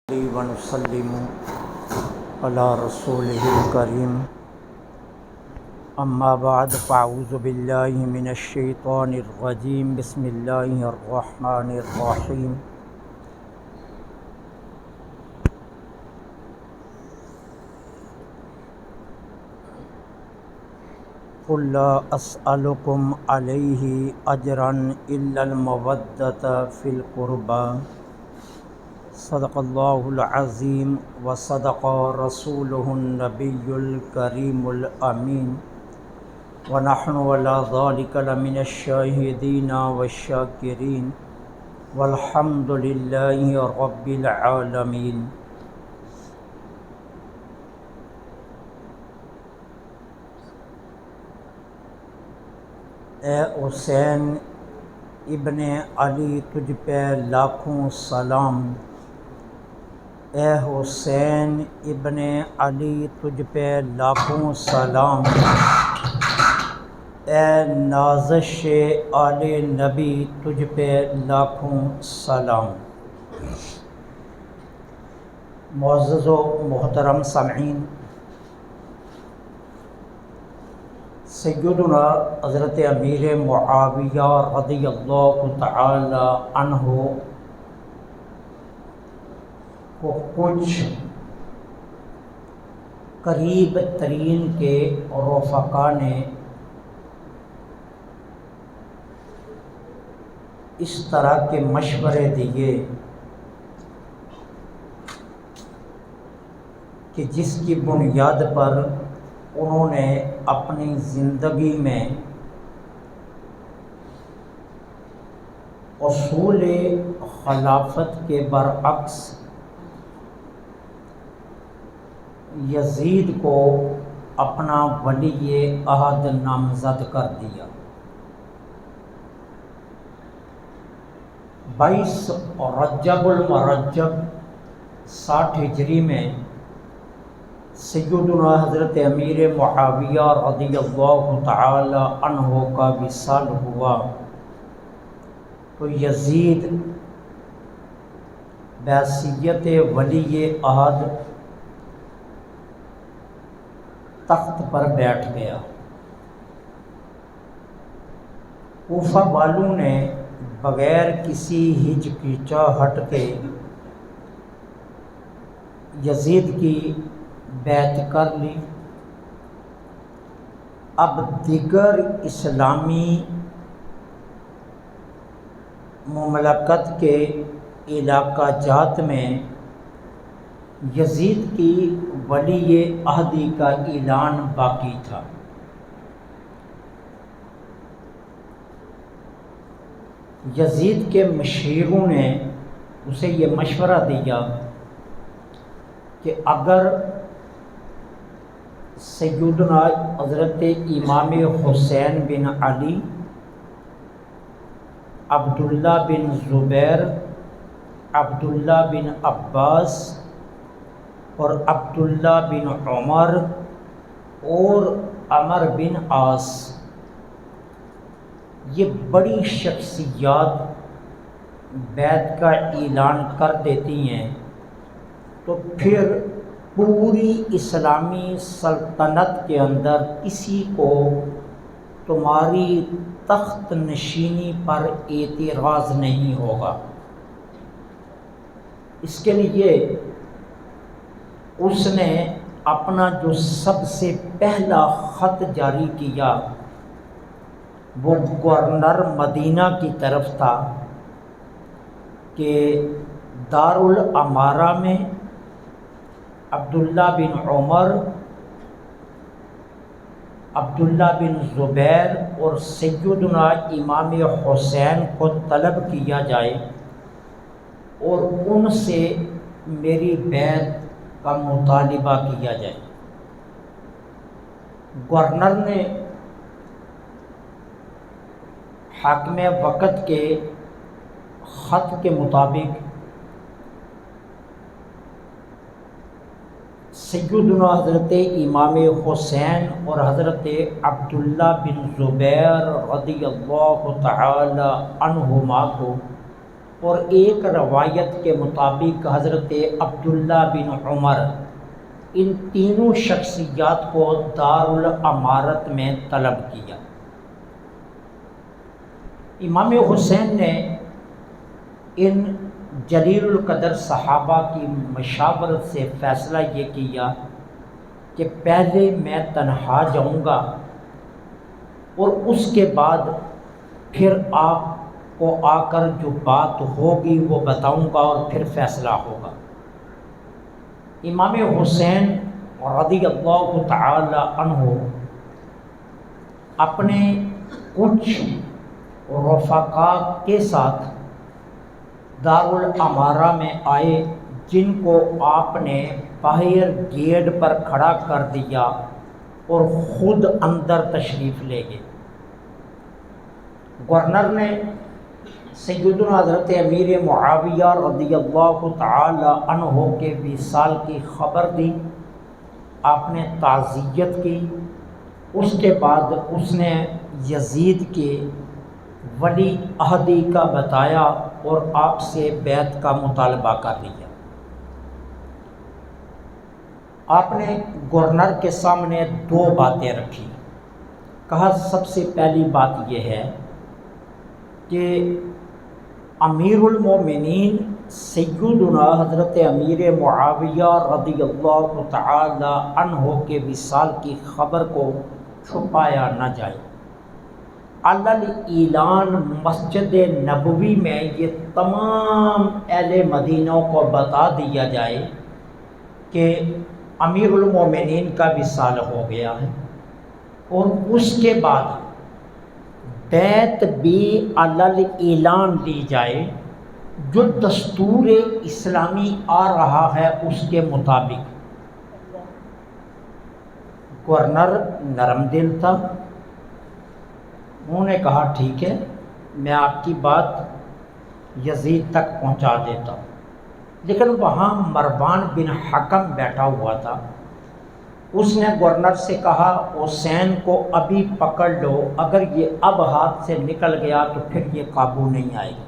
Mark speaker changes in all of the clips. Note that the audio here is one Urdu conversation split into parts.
Speaker 1: ونسلم علی رسولہ الکریم اما بعد فاعوذ باللہ من الشیطان الرجیم بسم اللہ الرحمن الرحیم قل لا اسألکم علیہ اجرا الا المودۃ فی القربی صدق اللہ العظیم وصدق رسولہ النبی الکریم الامین ونحن علی ذلک لمن الشاہدین والشاکرین والحمد للہ رب العالمین۔ اے حسین ابن علی تجھ پہ لاکھوں سلام، اے حسین ابن علی تجھ پہ لاکھوں سلام، اے نازش آل نبی تجھ پہ لاکھوں سلام۔ معزز و محترم سامعین، سیدنا حضرت امیر معاویہ رضی اللہ تعالی عنہ کو کچھ قریب ترین کے رفقا نے اس طرح کے مشورے دیے کہ جس کی بنیاد پر انہوں نے اپنی زندگی میں اصول خلافت کے برعکس یزید کو اپنا ولی عہد نامزد کر دیا۔ 22 رجب المرجب 60 ہجری میں سیدنا حضرت امیر معاویہ رضی اللہ تعالی عنہ کا وصال ہوا تو یزید بحیثیت ولی عہد تخت پر بیٹھ گیا۔ کوفہ والوں نے بغیر کسی ہچکچاہٹ کے یزید کی بیعت کر لی۔ اب دیگر اسلامی مملکت کے علاقہ جات میں یزید کی ولی عہدی کا اعلان باقی تھا۔ یزید کے مشیروں نے اسے یہ مشورہ دیا کہ اگر سیدنا حضرت امام حسین بن علی، عبداللہ بن زبیر، عبداللہ بن عباس اور عبداللہ بن عمر اور عمر بن عاص، یہ بڑی شخصیات بیعت کا اعلان کر دیتی ہیں تو پھر پوری اسلامی سلطنت کے اندر کسی کو تمہاری تخت نشینی پر اعتراض نہیں ہوگا۔ اس کے لیے اس نے اپنا جو سب سے پہلا خط جاری کیا وہ گورنر مدینہ کی طرف تھا کہ دارالامارہ میں عبداللہ بن عمر، عبداللہ بن زبیر اور سیدنا امام حسین کو طلب کیا جائے اور ان سے میری بیعت کا مطالبہ کیا جائے۔ گورنر نے حاکم وقت کے خط کے مطابق سیدنا حضرت امام حسین اور حضرت عبداللہ بن زبیر رضی اللہ تعالی عنہما کو اور ایک روایت کے مطابق حضرت عبداللہ بن عمر، ان تینوں شخصیات کو دارالامارت میں طلب کیا۔ امام حسین نے ان جلیل القدر صحابہ کی مشاورت سے فیصلہ یہ کیا کہ پہلے میں تنہا جاؤں گا اور اس کے بعد پھر آپ کو آ کر جو بات ہوگی وہ بتاؤں گا اور پھر فیصلہ ہوگا۔ امام حسین رضی اللہ تعالی عنہ اپنے کچھ رفقاء کے ساتھ دارالامارہ میں آئے، جن کو آپ نے باہر گیٹ پر کھڑا کر دیا اور خود اندر تشریف لے گئے۔ گورنر نے سیدنا حضرت امیر معاویہ رضی اللہ تعالی عنہ کے وصال کی خبر دی، آپ نے تعزیت کی۔ اس کے بعد اس نے یزید کے ولی عہدی کا بتایا اور آپ سے بیعت کا مطالبہ کر لیا۔ آپ نے گورنر کے سامنے دو باتیں رکھی۔ کہا سب سے پہلی بات یہ ہے کہ امیر المومنین سیدنا حضرت امیر معاویہ رضی اللہ تعالی عنہ کے وصال کی خبر کو چھپایا نہ جائے۔ علل اعلان مسجد نبوی میں یہ تمام اہل مدینہ کو بتا دیا جائے کہ امیر المومنین کا وصال ہو گیا ہے، اور اس کے بعد بیعت بھی علل اعلان دی جائے، جو دستور اسلامی آ رہا ہے اس کے مطابق۔ گورنر نرم دل تھا، انہوں نے کہا ٹھیک ہے، میں آپ کی بات یزید تک پہنچا دیتا ہوں۔ لیکن وہاں مروان بن حکم بیٹھا ہوا تھا، اس نے گورنر سے کہا حسین کو ابھی پکڑ لو، اگر یہ اب ہاتھ سے نکل گیا تو پھر یہ قابو نہیں آئے گا۔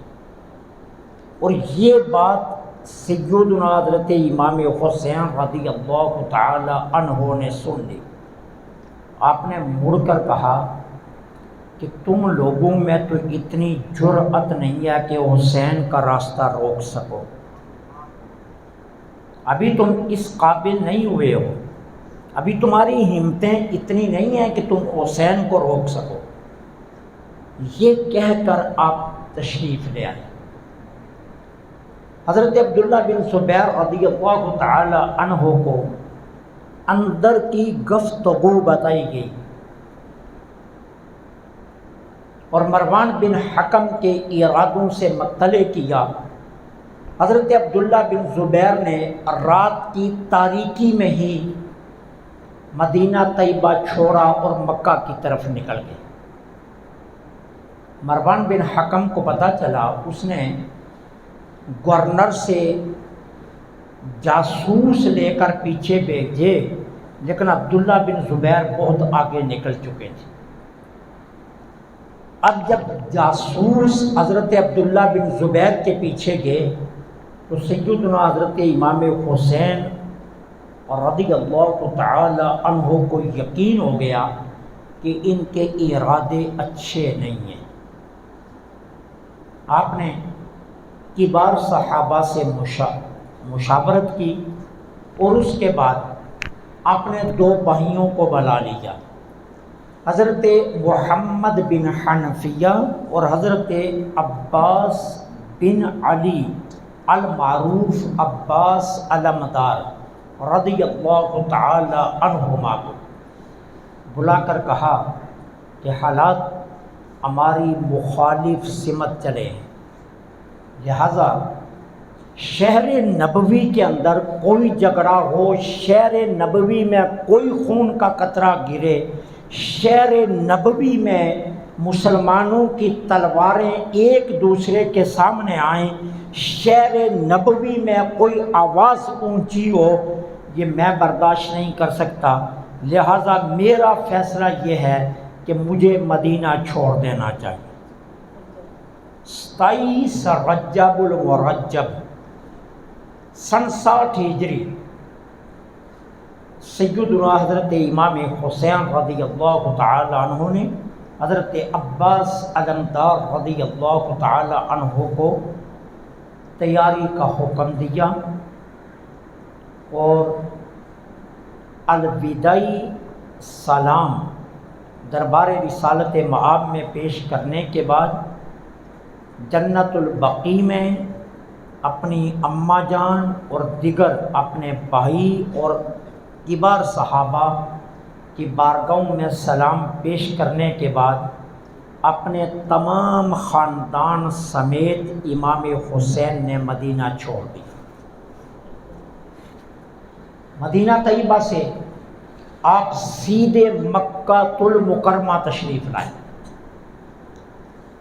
Speaker 1: اور یہ بات سیدنا حضرت امام حسین رضی اللہ تعالی عنہ نے سن لی۔ آپ نے مڑ کر کہا کہ تم لوگوں میں تو اتنی جرأت نہیں ہے کہ حسین کا راستہ روک سکو، ابھی تم اس قابل نہیں ہوئے ہو، ابھی تمہاری ہمتیں اتنی نہیں ہیں کہ تم حسین کو روک سکو۔ یہ کہہ کر آپ تشریف لے آئے۔ حضرت عبداللہ بن زبیر رضی اللہ تعالی عنہ کو اندر کی گفتگو بتائی گئی، اور مروان بن حکم کے ارادوں سے مطلع کیا۔ حضرت عبداللہ بن زبیر نے رات کی تاریکی میں ہی مدینہ طیبہ چھوڑا اور مکہ کی طرف نکل گئے۔ مروان بن حکم کو پتہ چلا، اس نے گورنر سے جاسوس لے کر پیچھے بھیجے، لیکن عبداللہ بن زبیر بہت آگے نکل چکے تھے۔ اب جب جاسوس حضرت عبداللہ بن زبیر کے پیچھے گئے تو سیدنا حضرت امام حسین رضی اللہ تعالی عنہ کو یقین ہو گیا کہ ان کے ارادے اچھے نہیں ہیں۔ آپ نے کبار صحابہ سے مشاورت کی، اور اس کے بعد آپ نے دو بھائیوں کو بلا لیا، حضرت محمد بن حنفیہ اور حضرت عباس بن علی المعروف عباس علمدار رضی اللہ تعالی عنہما کو بلا کر کہا کہ حالات ہماری مخالف سمت چلے ہیں، لہذا شہر نبوی کے اندر کوئی جھگڑا ہو، شہر نبوی میں کوئی خون کا قطرہ گرے، شہر نبوی میں مسلمانوں کی تلواریں ایک دوسرے کے سامنے آئیں، شہر نبوی میں کوئی آواز اونچی ہو، یہ میں برداشت نہیں کر سکتا، لہذا میرا فیصلہ یہ ہے کہ مجھے مدینہ چھوڑ دینا چاہیے۔ 27 رجب المرجب سن 60 ہجری سیدنا حضرت امام حسین رضی اللہ تعالی عنہ نے حضرت عباس علمدار رضی اللہ تعالی عنہ کو تیاری کا حکم دیا اور الوداعی سلام دربار رسالت مآب میں پیش کرنے کے بعد جنت البقیع میں اپنی اماں جان اور دیگر اپنے بھائی اور کبار صحابہ کی بارگاہوں میں سلام پیش کرنے کے بعد اپنے تمام خاندان سمیت امام حسین نے مدینہ چھوڑ دیا۔ مدینہ طیبہ سے آپ سیدھے مکہ المکرمہ تشریف لائے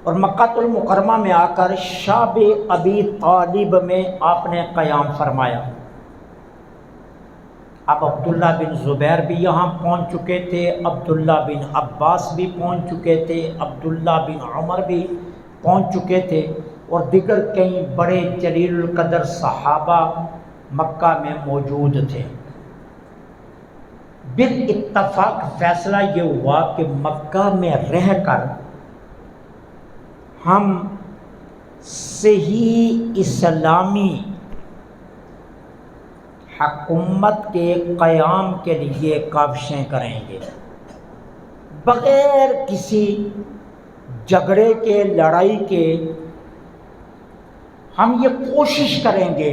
Speaker 1: اور مکہ المکرمہ میں آ کر شعب ابی طالب میں آپ نے قیام فرمایا۔ اب عبداللہ بن زبیر بھی یہاں پہنچ چکے تھے، عبداللہ بن عباس بھی پہنچ چکے تھے، عبداللہ بن عمر بھی پہنچ چکے تھے اور دیگر کئی بڑے جلیل القدر صحابہ مکہ میں موجود تھے۔ بالاتفاق فیصلہ یہ ہوا کہ مکہ میں رہ کر ہم صحیح اسلامی حکومت کے قیام کے لیے کاوشیں کریں گے، بغیر کسی جھگڑے کے لڑائی کے ہم یہ کوشش کریں گے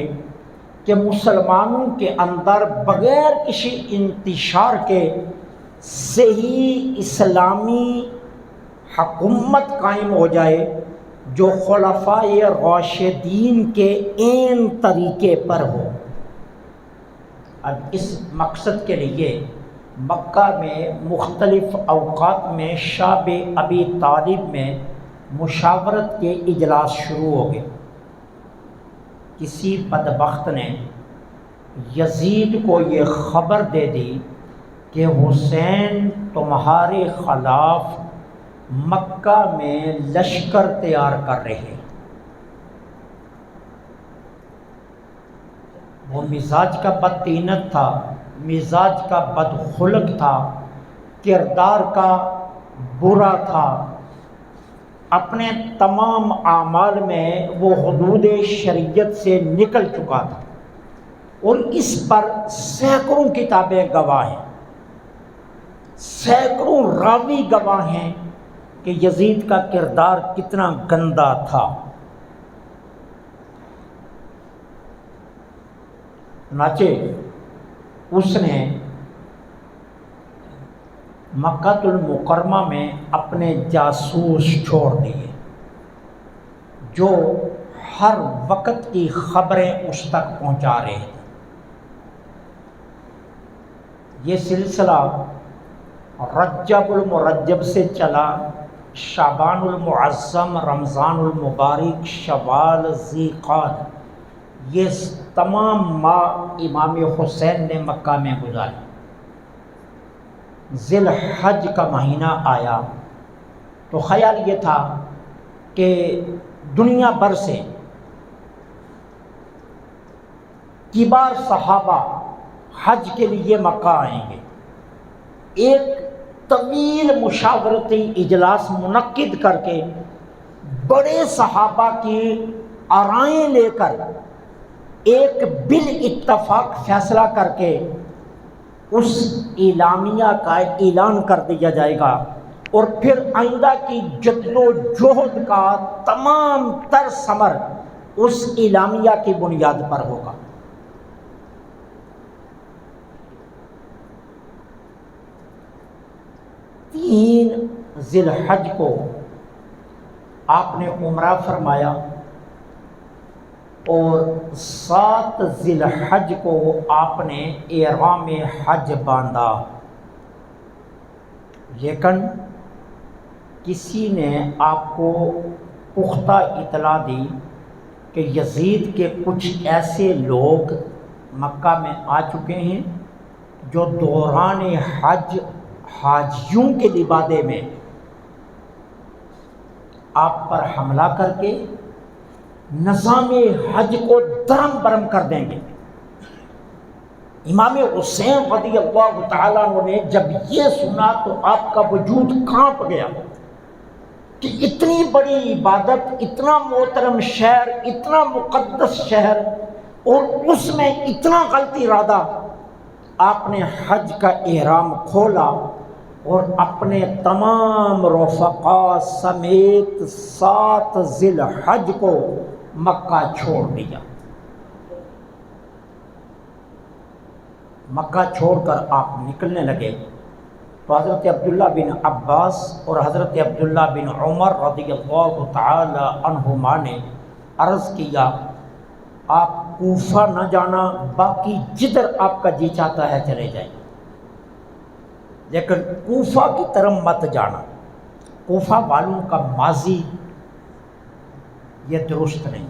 Speaker 1: کہ مسلمانوں کے اندر بغیر کسی انتشار کے صحیح اسلامی حکومت قائم ہو جائے جو خلفائے راشدین کے عین طریقے پر ہو۔ اب اس مقصد کے لیے مکہ میں مختلف اوقات میں شعب ابی طالب میں مشاورت کے اجلاس شروع ہو گئے۔ کسی بدبخت نے یزید کو یہ خبر دے دی کہ حسین تمہارے خلاف مکہ میں لشکر تیار کر رہے ہیں۔ وہ مزاج کا بدطینت تھا، مزاج کا بدخلق تھا، کردار کا برا تھا، اپنے تمام اعمال میں وہ حدود شریعت سے نکل چکا تھا اور اس پر سینکڑوں کتابیں گواہ ہیں، سینکڑوں راوی گواہ ہیں کہ یزید کا کردار کتنا گندا تھا۔ چنانچہ اس نے مکہ المکرمہ میں اپنے جاسوس چھوڑ دیے جو ہر وقت کی خبریں اس تک پہنچا رہے تھے۔ یہ سلسلہ رجب المرجب سے چلا، شعبان المعظم، رمضان المبارک، شوال، ذی قعدہ، یہ تمام ماہ امام حسین نے مکہ میں گزارے۔ ذی الحج کا مہینہ آیا تو خیال یہ تھا کہ دنیا بھر سے کبار صحابہ حج کے لیے مکہ آئیں گے۔ ایک طویل مشاورتی اجلاس منعقد کر کے بڑے صحابہ کی آرائیں لے کر ایک بالاتفاق فیصلہ کر کے اس اعلامیہ کا اعلان کر دیا جائے گا اور پھر آئندہ کی جد و جہد کا تمام تر ثمر اس اعلامیہ کی بنیاد پر ہوگا۔ تین ذی الحج کو آپ نے عمرہ فرمایا اور 7 ذی الحج کو آپ نے احرام حج باندھا، لیکن کسی نے آپ کو پختہ اطلاع دی کہ یزید کے کچھ ایسے لوگ مکہ میں آ چکے ہیں جو دوران حج حاجیوں کے لبادے میں آپ پر حملہ کر کے نظام حج کو درم برم کر دیں گے۔ امام حسین رضی اللہ تعالیٰ عنہ نے جب یہ سنا تو آپ کا وجود کانپ گیا کہ اتنی بڑی عبادت، اتنا محترم شہر، اتنا مقدس شہر، اور اس میں اتنا غلط ارادہ۔ آپ نے حج کا احرام کھولا اور اپنے تمام رفقا سمیت 7 ذی الحج کو مکہ چھوڑ دیا۔ مکہ چھوڑ کر آپ نکلنے لگے تو حضرت عبداللہ بن عباس اور حضرت عبداللہ بن عمر رضی اللہ تعالی عنہما نے عرض کیا آپ کوفہ نہ جانا، باقی جدھر آپ کا جی چاہتا ہے چلے جائیں، لیکن کوفہ کی طرف مت جانا۔ کوفہ والوں کا ماضی یہ درست نہیں،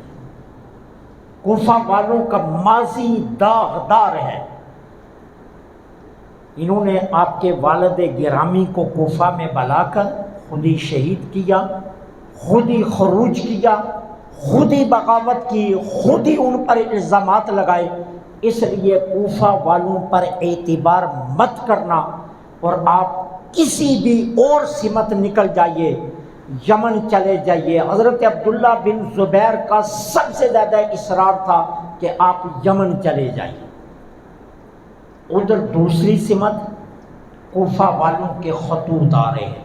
Speaker 1: کوفہ والوں کا ماضی داغدار ہے۔ انہوں نے آپ کے والد گرامی کو کوفہ میں بلا کر خود ہی شہید کیا، خود ہی خروج کیا، خود ہی بغاوت کی، خود ہی ان پر الزامات لگائے۔ اس لیے کوفہ والوں پر اعتبار مت کرنا، اور آپ کسی بھی اور سمت نکل جائیے، یمن چلے جائیے۔ حضرت عبداللہ بن زبیر کا سب سے زیادہ اصرار تھا کہ آپ یمن چلے جائیے۔ ادھر دوسری سمت کوفہ والوں کے خطوط آ رہے ہیں۔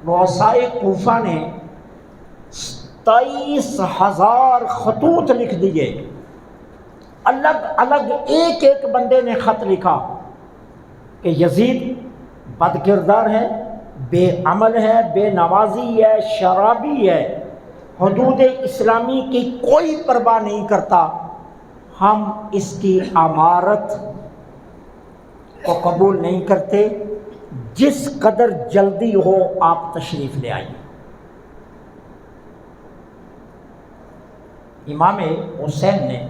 Speaker 1: رؤسائے کوفہ نے 27,000 خطوط لکھ دیے، الگ الگ ایک ایک بندے نے خط لکھا کہ یزید بد کردار ہے، بے عمل ہے، بے نوازی ہے، شرابی ہے، حدود اسلامی کی کوئی پرواہ نہیں کرتا، ہم اس کی امارت کو قبول نہیں کرتے، جس قدر جلدی ہو آپ تشریف لے آئیے۔ امام حسین نے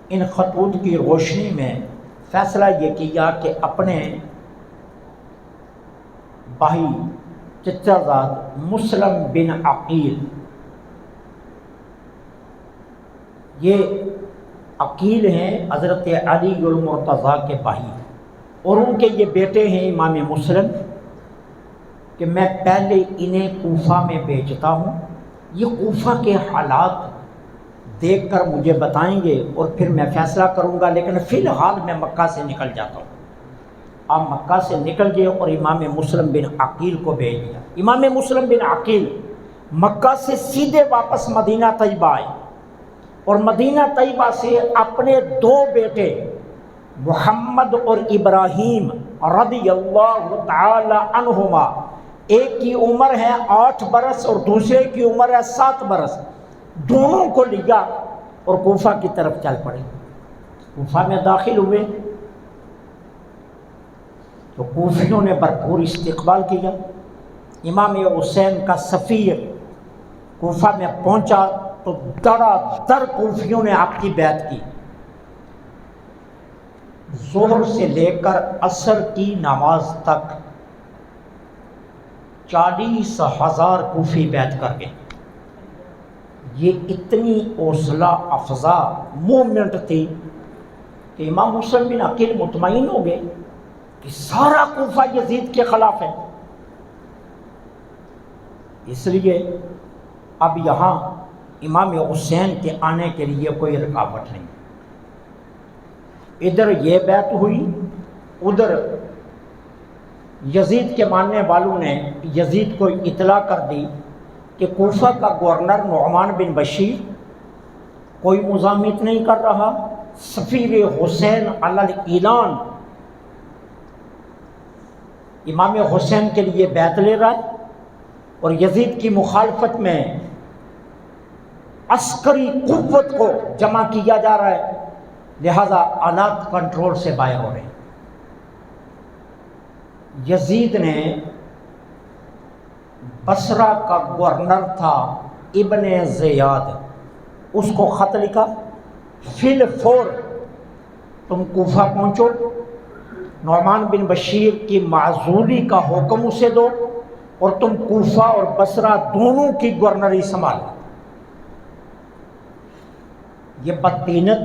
Speaker 1: ان خطوط کی روشنی میں فیصلہ یہ کیا کہ اپنے بھائی چچا زاد مسلم بن عقیل، یہ عقیل ہیں حضرت علی المرتضیٰ کے بھائی، اور ان کے یہ بیٹے ہیں امام مسلم، کہ میں پہلے انہیں کوفہ میں بھیجتا ہوں، یہ کوفہ کے حالات دیکھ کر مجھے بتائیں گے اور پھر میں فیصلہ کروں گا، لیکن فی الحال میں مکہ سے نکل جاتا ہوں۔ آپ مکہ سے نکل گئے اور امام مسلم بن عقیل کو بھیج دیا۔ امام مسلم بن عقیل مکہ سے سیدھے واپس مدینہ طیبہ آئے، اور مدینہ طیبہ سے اپنے 2 بیٹے محمد اور ابراہیم رضی اللہ تعالی عنہما، ایک کی عمر ہے 8 برس اور دوسرے کی عمر ہے 7 برس، دونوں کو لیا اور کوفہ کی طرف چل پڑے۔ کوفہ میں داخل ہوئے تو کوفیوں نے بھرپور استقبال کیا۔ امام حسین کا سفیر کوفہ میں پہنچا تو دڑا در کوفیوں نے آپ کی بیعت کی۔ ظہر سے لے کر عصر کی نماز تک 40,000 کوفی بیعت کر گئے۔ یہ اتنی حوصلہ افزا مومنٹ تھی کہ امام مسلم بن عقیل مطمئن ہو گئے کہ سارا کوفہ یزید کے خلاف ہے، اس لیے اب یہاں امام حسین کے آنے کے لیے کوئی رکاوٹ نہیں۔ ادھر یہ بیعت ہوئی، ادھر یزید کے ماننے والوں نے یزید کو اطلاع کر دی کہ کوفہ کا گورنر نعمان بن بشیر کوئی مزاحمت نہیں کر رہا، سفیر حسین علی الاعلان امام حسین کے لیے بیعت لے رہا ہے، اور یزید کی مخالفت میں عسکری قوت کو جمع کیا جا رہا ہے، لہذا حالات کنٹرول سے باہر ہو رہے ہیں۔ یزید نے بصرہ کا گورنر تھا ابن زیاد، اس کو خط لکھا، فی الفور تم کوفہ پہنچو، نعمان بن بشیر کی معزولی کا حکم اسے دو، اور تم کوفہ اور بصرہ دونوں کی گورنری سنبھالو۔ یہ بدطینت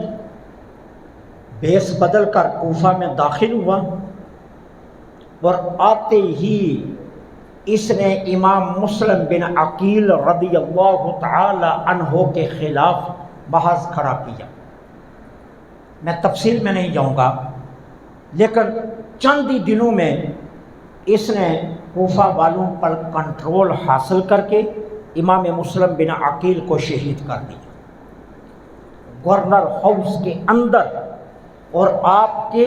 Speaker 1: بیس بدل کر کوفہ میں داخل ہوا اور آتے ہی اس نے امام مسلم بن عقیل رضی اللہ تعالی عنہ کے خلاف بحث کھڑا کیا۔ میں تفصیل میں نہیں جاؤں گا، لیکن چند ہی دنوں میں اس نے کوفہ والوں پر کنٹرول حاصل کر کے امام مسلم بن عقیل کو شہید کر دیا گورنر ہاؤس کے اندر، اور آپ کے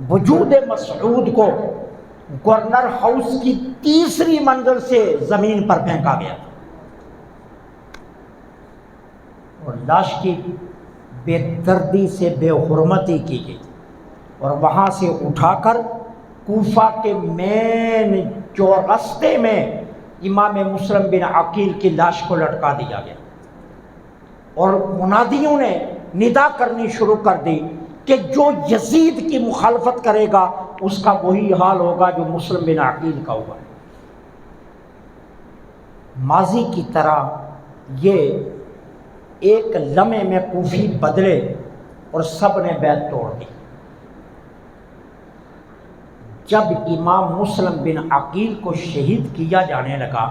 Speaker 1: وجود مسعود کو گورنر ہاؤس کی تیسری منزل سے زمین پر پھینکا گیا اور لاش کی بے دردی سے بے حرمتی کی گئی، اور وہاں سے اٹھا کر کوفہ کے مین چورستے میں امام مسلم بن عقیل کی لاش کو لٹکا دیا گیا، اور منادیوں نے ندا کرنی شروع کر دی کہ جو یزید کی مخالفت کرے گا اس کا وہی حال ہوگا جو مسلم بن عقیل کا ہوا ہے۔ ماضی کی طرح یہ ایک لمحے میں کوفی بدلے اور سب نے بیعت توڑ دی۔ جب امام مسلم بن عقیل کو شہید کیا جانے لگا،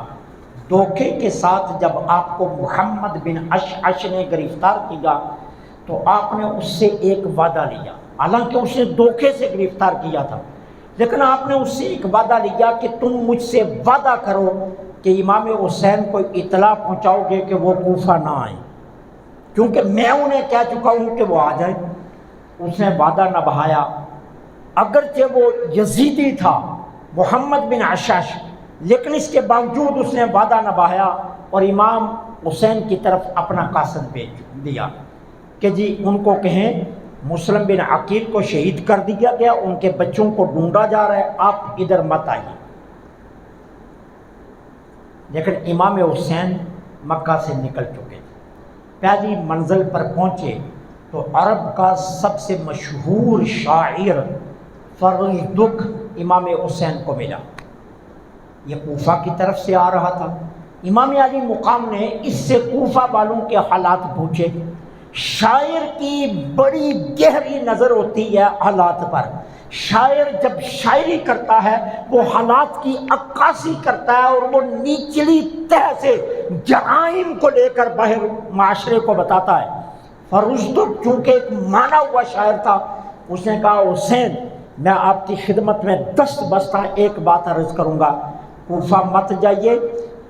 Speaker 1: دھوکے کے ساتھ جب آپ کو محمد بن اشعث نے گرفتار کیا تو آپ نے اس سے ایک وعدہ لیا، حالانکہ اس نے دھوکے سے گرفتار کیا تھا، لیکن آپ نے اس سے ایک وعدہ لیا کہ تم مجھ سے وعدہ کرو کہ امام حسین کو اطلاع پہنچاؤ گے کہ وہ کوفہ نہ آئیں، کیونکہ میں انہیں کہہ چکا ہوں کہ وہ آ جائیں۔ اس نے وعدہ نبھایا، اگرچہ وہ یزیدی تھا محمد بن اشعث، لیکن اس کے باوجود اس نے وعدہ نبھایا اور امام حسین کی طرف اپنا قاصد بھیج دیا کہ جی ان کو کہیں مسلم بن عقیل کو شہید کر دیا گیا، ان کے بچوں کو ڈھونڈا جا رہا ہے، آپ ادھر مت آئیے۔ لیکن امام حسین مکہ سے نکل چکے تھے، پہلی منزل پر پہنچے تو عرب کا سب سے مشہور شاعر فرزدق امام حسین کو ملا، یہ کوفہ کی طرف سے آ رہا تھا۔ امام علی مقام نے اس سے کوفہ والوں کے حالات پوچھے۔ شاعر کی بڑی گہری نظر ہوتی ہے حالات پر، شاعر جب شاعری کرتا ہے وہ حالات کی عکاسی کرتا ہے اور وہ نچلی تہ سے جرائم کو لے کر باہر معاشرے کو بتاتا ہے۔ فرزدق چونکہ ایک مانا ہوا شاعر تھا، اس نے کہا حسین میں آپ کی خدمت میں دست بستہ ایک بات عرض کروں گا، کوفہ مت جائیے،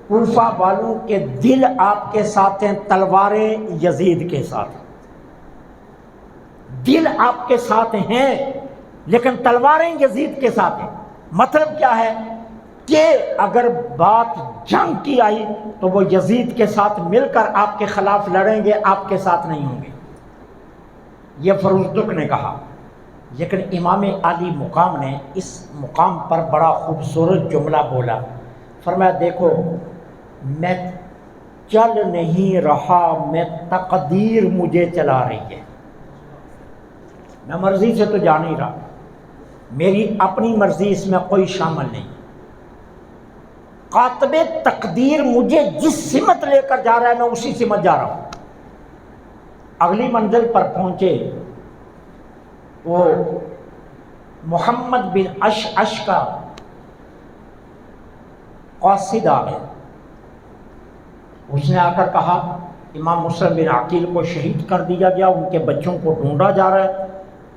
Speaker 1: کوفہ والوں کے دل آپ کے ساتھ ہیں، تلواریں یزید کے ساتھ ہیں۔ دل آپ کے ساتھ ہیں لیکن تلواریں یزید کے ساتھ ہیں۔ مطلب کیا ہے کہ اگر بات جنگ کی آئی تو وہ یزید کے ساتھ مل کر آپ کے خلاف لڑیں گے، آپ کے ساتھ نہیں ہوں گے، یہ فرزدق نے کہا۔ لیکن امام علی مقام نے اس مقام پر بڑا خوبصورت جملہ بولا، فرمایا دیکھو میں چل نہیں رہا، میں تقدیر مجھے چلا رہی ہے، میں مرضی سے تو جا نہیں رہا، میری اپنی مرضی اس میں کوئی شامل نہیں، کاتب تقدیر مجھے جس سمت لے کر جا رہا ہے میں اسی سمت جا رہا ہوں۔ اگلی منزل پر پہنچے وہ محمد بن اشعث کا قاصد آ گیا، اس نے آ کر کہا امام مسلم بن عقیل کو شہید کر دیا گیا، ان کے بچوں کو ڈھونڈا جا رہا ہے،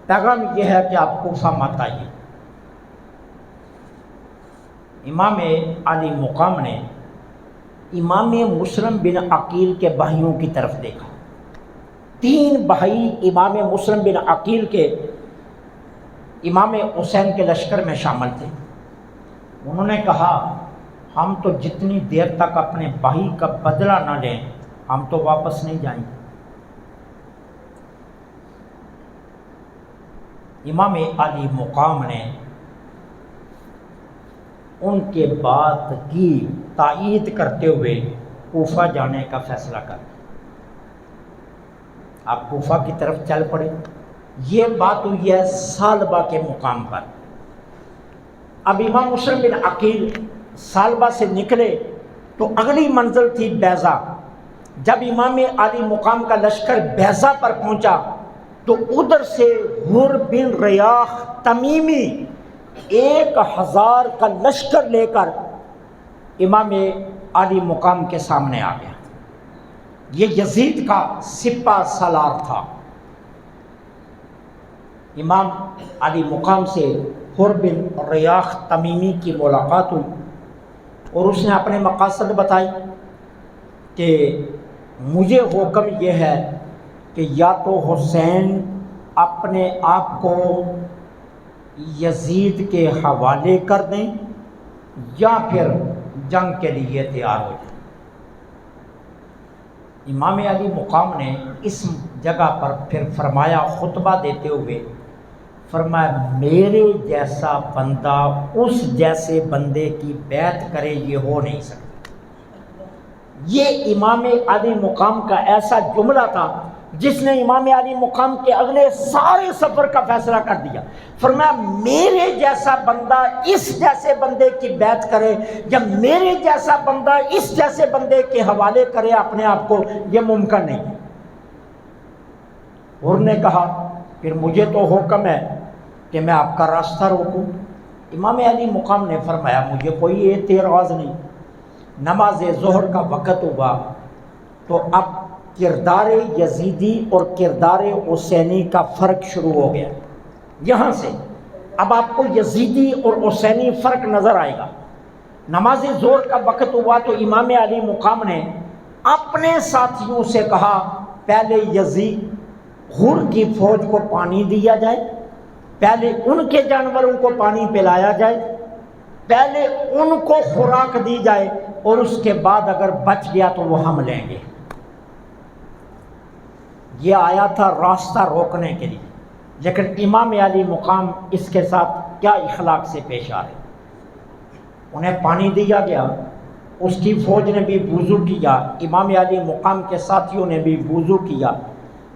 Speaker 1: پیغام یہ ہے کہ آپ کوفہ مت آئیے۔ امام علی مقام نے امام مسلم بن عقیل کے بھائیوں کی طرف دیکھا، 3 بھائی امام مسلم بن عقیل کے امام حسین کے لشکر میں شامل تھے۔ انہوں نے کہا ہم تو جتنی دیر تک اپنے بھائی کا بدلہ نہ لیں ہم تو واپس نہیں جائیں گے۔ امام علی مقام نے ان کے بات کی تائید کرتے ہوئے کوفہ جانے کا فیصلہ کر لیا۔ آپ کوفہ کی طرف چل پڑے۔ یہ بات ہوئی ہے سالبہ کے مقام پر۔ اب امام مسلم بن عقیل سالبہ سے نکلے تو اگلی منزل تھی بیضا۔ جب امام علی مقام کا لشکر بیضا پر پہنچا تو ادھر سے حر بن ریاح تمیمی 1000 کا لشکر لے کر امام علی مقام کے سامنے آ گیا۔ یہ یزید کا سپہ سالار تھا۔ امام علی مقام سے حر بن ریاح تمیمی کی ملاقات ہوئی اور اس نے اپنے مقاصد بتائی کہ مجھے حکم یہ ہے کہ یا تو حسین اپنے آپ کو یزید کے حوالے کر دیں یا پھر جنگ کے لیے تیار ہو جائیں۔ امام علی مقام نے اس جگہ پر پھر فرمایا، خطبہ دیتے ہوئے فرمایا، میرے جیسا بندہ اس جیسے بندے کی بیعت کرے یہ ہو نہیں سکتا۔ یہ امام علی مقام کا ایسا جملہ تھا جس نے امام علی مقام کے اگلے سارے سفر کا فیصلہ کر دیا۔ فرمایا میرے جیسا بندہ اس جیسے بندے کی بیعت کرے یا میرے جیسا بندہ اس جیسے بندے کے حوالے کرے اپنے آپ کو، یہ ممکن نہیں ہے۔ اور نے کہا پھر مجھے تو حکم ہے کہ میں آپ کا راستہ روکوں۔ امام علی مقام نے فرمایا مجھے کوئی اعتراض نہیں۔ نماز ظہر کا وقت ہوا تو اب کردار یزیدی اور کردار حسینی کا فرق شروع ہو گیا۔ یہاں سے اب آپ کو یزیدی اور حسینی فرق نظر آئے گا۔ نماز ظہر کا وقت ہوا تو امام علی مقام نے اپنے ساتھیوں سے کہا پہلے یزید حر کی فوج کو پانی دیا جائے، پہلے ان کے جانوروں کو پانی پلایا جائے، پہلے ان کو خوراک دی جائے اور اس کے بعد اگر بچ گیا تو وہ ہم لیں گے۔ یہ آیا تھا راستہ روکنے کے لیے، لیکن امام علی مقام اس کے ساتھ کیا اخلاق سے پیش آ رہے۔ انہیں پانی دیا گیا، اس کی فوج نے بھی وضو کیا، امام علی مقام کے ساتھیوں نے بھی وضو کیا۔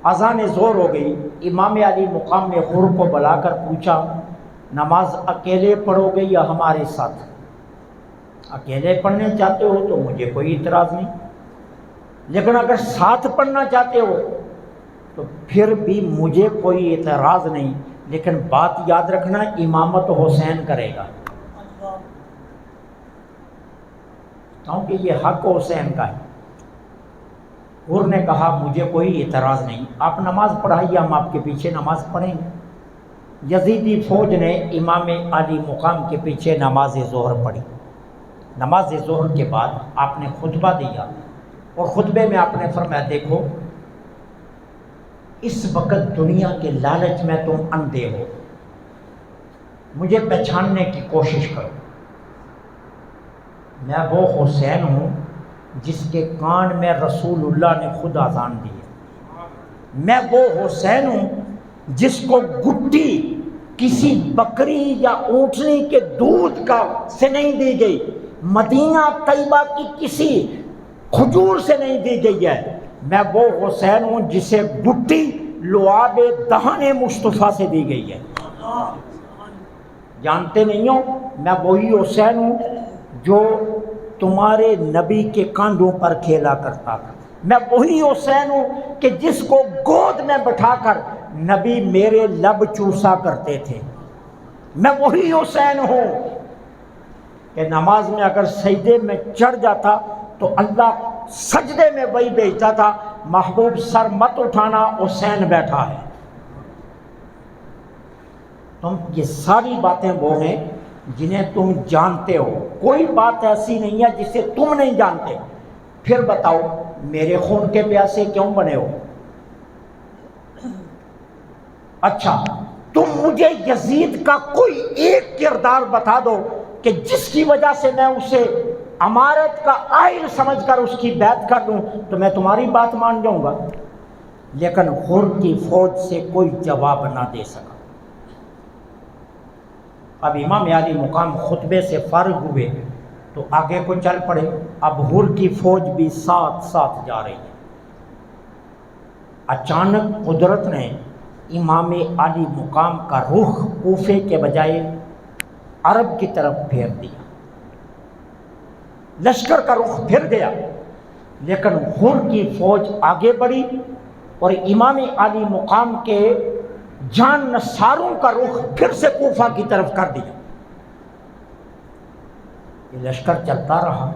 Speaker 1: اذان ظہر ہو گئی، امام علی مقام نے حر کو بلا کر پوچھا نماز اکیلے پڑھو گے یا ہمارے ساتھ؟ اکیلے پڑھنے چاہتے ہو تو مجھے کوئی اعتراض نہیں، لیکن اگر ساتھ پڑھنا چاہتے ہو تو پھر بھی مجھے کوئی اعتراض نہیں، لیکن بات یاد رکھنا امامت حسین کرے گا، کیونکہ یہ حق حسین کا ہے۔ حر نے کہا مجھے کوئی اعتراض نہیں، آپ نماز پڑھائیے، ہم آپ کے پیچھے نماز پڑھیں گے۔ یزیدی فوج نے امام علی مقام کے پیچھے نماز ظہر پڑھی۔ نماز ظہر کے بعد آپ نے خطبہ دیا اور خطبے میں آپ نے فرمایا دیکھو اس وقت دنیا کے لالچ میں تم اندھے ہو، مجھے پہچاننے کی کوشش کرو، میں وہ حسین ہوں جس کے کان میں رسول اللہ نے خود اذان دی ہے، میں وہ حسین ہوں جس کو گٹی کسی بکری یا اونٹنی کے دودھ کا سے نہیں دی گئی، مدینہ طیبہ کی کسی کھجور سے نہیں دی گئی ہے، میں وہ حسین ہوں جسے گٹی لعاب دہن مصطفیٰ سے دی گئی ہے۔ جانتے نہیں ہو میں وہی حسین ہوں جو تمہارے نبی کے کاندھوں پر کھیلا کرتا تھا، میں وہی حسین ہوں کہ جس کو گود میں بٹھا کر نبی میرے لب چوسا کرتے تھے، میں وہی حسین ہوں کہ نماز میں اگر سجدے میں چڑھ جاتا تو اللہ سجدے میں وہی بھیجتا تھا محبوب سر مت اٹھانا حسین بیٹھا ہے۔ تم یہ ساری باتیں وہ ہیں جنہیں تم جانتے ہو، کوئی بات ایسی نہیں ہے جسے تم نہیں جانتے۔ پھر بتاؤ میرے خون کے پیاسے کیوں بنے ہو؟ اچھا تم مجھے یزید کا کوئی ایک کردار بتا دو کہ جس کی وجہ سے میں اسے امارت کا عائل سمجھ کر اس کی بیعت کر دوں تو میں تمہاری بات مان جاؤں گا، لیکن حر کی فوج سے کوئی جواب نہ دے سکا۔ اب امام علی مقام خطبے سے فارغ ہوئے تو آگے کو چل پڑے۔ اب حر کی فوج بھی ساتھ ساتھ جا رہی ہے۔ اچانک قدرت نے امام علی مقام کا رخ کوفے کے بجائے عرب کی طرف پھیر دیا، لشکر کا رخ پھر گیا، لیکن حر کی فوج آگے بڑھی اور امام عالی مقام کے جان نثاروں کا رخ پھر سے کوفہ کی طرف کر دیا۔ یہ لشکر چلتا رہا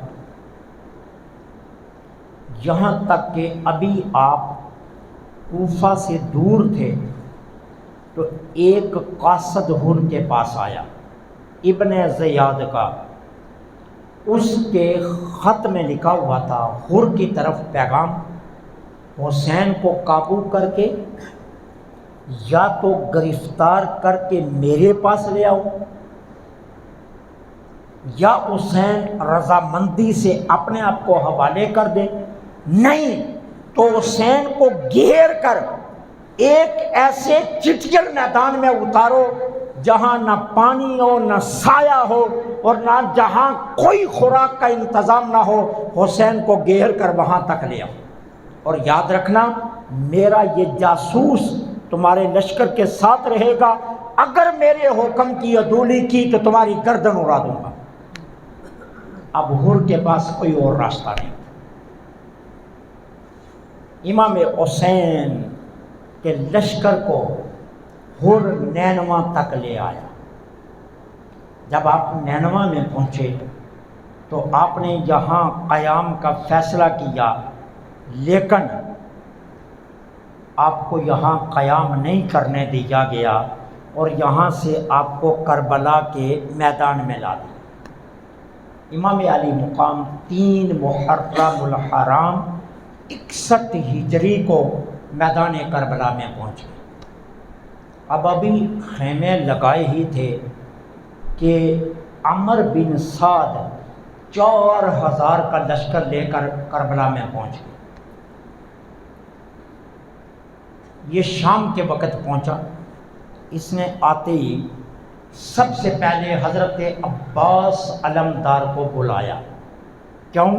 Speaker 1: یہاں تک کہ ابھی آپ کوفہ سے دور تھے تو ایک قاصد حر کے پاس آیا، ابن زیاد کا، اس کے خط میں لکھا ہوا تھا حر کی طرف پیغام، حسین کو قابو کر کے یا تو گرفتار کر کے میرے پاس لے آؤ، یا حسین رضامندی سے اپنے آپ کو حوالے کر دے، نہیں تو حسین کو گھیر کر ایک ایسے چٹیل میدان میں اتارو جہاں نہ پانی ہو نہ سایہ ہو اور نہ جہاں کوئی خوراک کا انتظام نہ ہو، حسین کو گھیر کر وہاں تک لے آؤ، اور یاد رکھنا میرا یہ جاسوس تمہارے لشکر کے ساتھ رہے گا، اگر میرے حکم کی عدولی کی تو تمہاری گردن اڑا دوں گا۔ اب حر کے پاس کوئی اور راستہ نہیں، امام حسین کے لشکر کو حر نینوا تک لے آیا۔ جب آپ نینوا میں پہنچے تو آپ نے یہاں قیام کا فیصلہ کیا، لیکن آپ کو یہاں قیام نہیں کرنے دیا گیا اور یہاں سے آپ کو کربلا کے میدان میں لا دیا۔ امام علی مقام 3 محرم الحرام 61 ہجری کو میدان کربلا میں پہنچ گئے۔ اب ابھی خیمے لگائے ہی تھے کہ عمر بن سعد 4000 کا لشکر لے کر کربلا میں پہنچ گئے۔ یہ شام کے وقت پہنچا، اس نے آتے ہی سب سے پہلے حضرت عباس علمدار کو بلایا۔ کیوں؟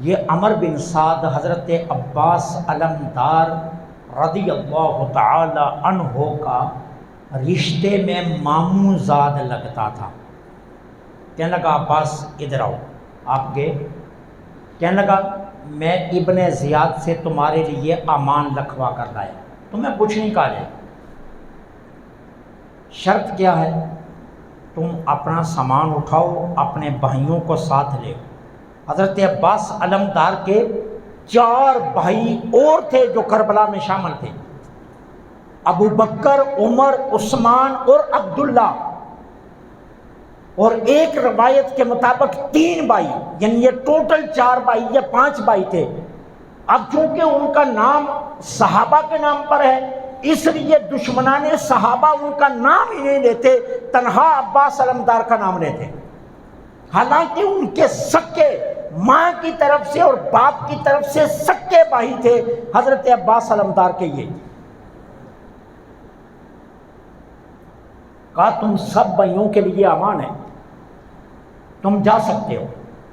Speaker 1: یہ عمر بن سعد حضرت عباس علمدار رضی اللہ تعالی عنہ کا رشتے میں ماموں زاد لگتا تھا۔ کہنے لگا عباس ادھر آؤ، آپ گئے، کہنے لگا میں ابن زیاد سے تمہارے لیے امان لکھوا کر لایا، تمہیں کچھ نہیں کہا جائے، شرط کیا ہے، تم اپنا سامان اٹھاؤ، اپنے بھائیوں کو ساتھ لے۔ حضرت عباس علمدار کے 4 بھائی اور تھے جو کربلا میں شامل تھے، ابو بکر، عمر، عثمان اور عبداللہ، اور ایک روایت کے مطابق 3 بھائی، یعنی یہ ٹوٹل 4 بھائی یا 5 بھائی تھے۔ اب چونکہ ان کا نام صحابہ کے نام پر ہے اس لیے دشمنان صحابہ ان کا نام ہی نہیں لیتے، تنہا عباس علمدار کا نام لیتے، حالانکہ ان کے سکے ماں کی طرف سے اور باپ کی طرف سے سکے بھائی تھے حضرت عباس علمدار کے۔ یہ کہا تم سب بھائیوں کے لیے امان ہے، تم جا سکتے ہو،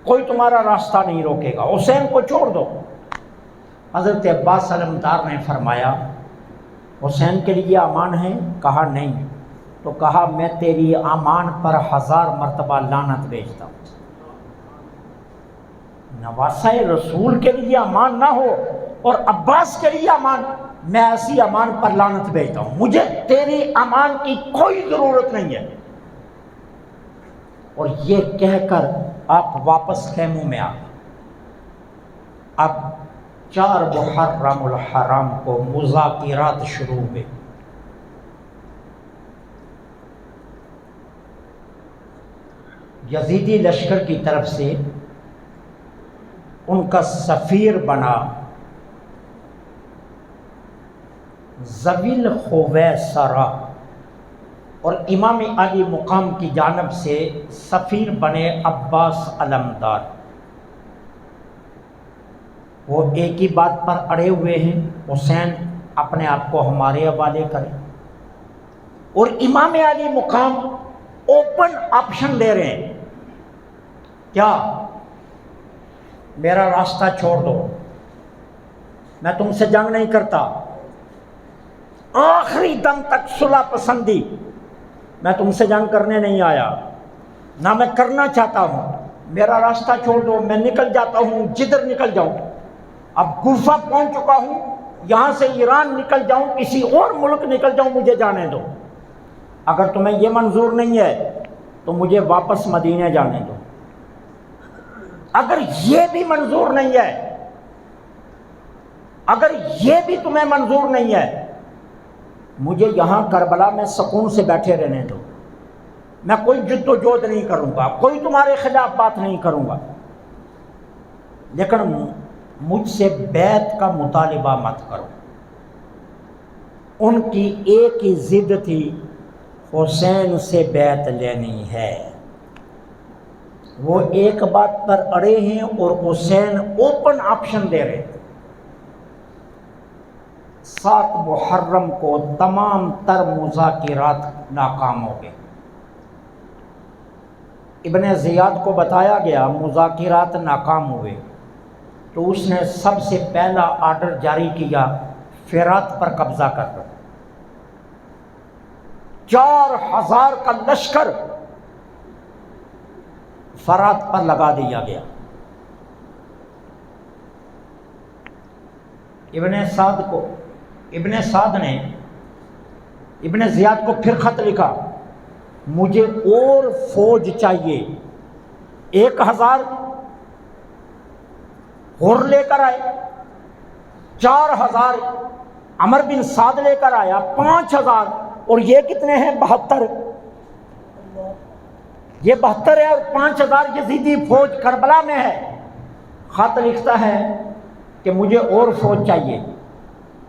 Speaker 1: کوئی تمہارا راستہ نہیں روکے گا، حسین کو چھوڑ دو۔ حضرت عباس علمدار نے فرمایا حسین کے لیے امان ہے؟ کہا نہیں، تو کہا میں تیری امان پر 1000 مرتبہ لعنت بھیجتا ہوں۔ نواسہ رسول کے لیے امان نہ ہو اور عباس کے لیے امان، میں ایسی امان پر لعنت بھیجتا ہوں، مجھے تیری امان کی کوئی ضرورت نہیں ہے۔ اور یہ کہہ کر آپ واپس خیموں میں آ گئے۔ اب 4 محرم الحرام کو مذاکرات شروع ہوئے۔ یزیدی لشکر کی طرف سے ان کا سفیر بنا ذوی الخویصرہ، اور امام علی مقام کی جانب سے سفیر بنے عباس علمدار۔ وہ ایک ہی بات پر اڑے ہوئے ہیں، حسین اپنے آپ کو ہمارے حوالے کرے، اور امام علی مقام اوپن آپشن دے رہے ہیں، کیا میرا راستہ چھوڑ دو، میں تم سے جنگ نہیں کرتا، آخری دم تک صلح پسندی، میں تم سے جنگ کرنے نہیں آیا، نہ میں کرنا چاہتا ہوں، میرا راستہ چھوڑ دو، میں نکل جاتا ہوں جدھر نکل جاؤں۔ اب کوفہ پہنچ چکا ہوں، یہاں سے ایران نکل جاؤں، کسی اور ملک نکل جاؤں، مجھے جانے دو۔ اگر تمہیں یہ منظور نہیں ہے تو مجھے واپس مدینے جانے دو۔ اگر یہ بھی منظور نہیں ہے، اگر یہ بھی تمہیں منظور نہیں ہے، مجھے یہاں کربلا میں سکون سے بیٹھے رہنے دو۔ میں کوئی جد و جہد نہیں کروں گا، کوئی تمہارے خلاف بات نہیں کروں گا، لیکن مجھ سے بیعت کا مطالبہ مت کرو۔ ان کی ایک ہی ضد تھی، حسین سے بیعت لینی ہے۔ وہ ایک بات پر اڑے ہیں اور حسین اوپن آپشن دے رہے تھے۔ 7 محرم کو تمام تر مذاکرات ناکام ہو گئے۔ ابن زیاد کو بتایا گیا مذاکرات ناکام ہوئے تو اس نے سب سے پہلا آرڈر جاری کیا فرات پر قبضہ کر دو۔ 4000 کا لشکر فرات پر لگا دیا گیا۔ ابن سعد نے ابن زیاد کو پھر خط لکھا، مجھے اور فوج چاہیے۔ 1000 اور لے کر آئے، 4000 عمر بن سعد لے کر آیا، 5000، اور یہ کتنے ہیں؟ 72۔ یہ 72 ہے اور 5000 یزیدی فوج کربلا میں ہے۔ خط لکھتا ہے کہ مجھے اور فوج چاہیے۔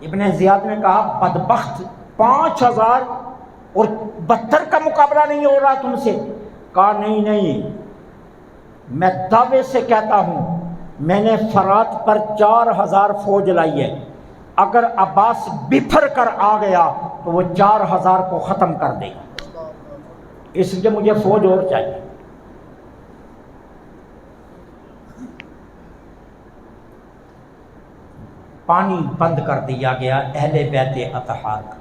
Speaker 1: ابن زیاد نے کہا بدبخت، 5000 اور 72 کا مقابلہ نہیں ہو رہا تم سے؟ کہا نہیں، میں دعوے سے کہتا ہوں میں نے فرات پر 4000 فوج لائی ہے، اگر عباس بفر کر آ گیا تو وہ 4000 کو ختم کر دے گا، اس لیے مجھے فوج اور چاہیے۔ پانی بند کر دیا گیا اہل بیت اطہار کا،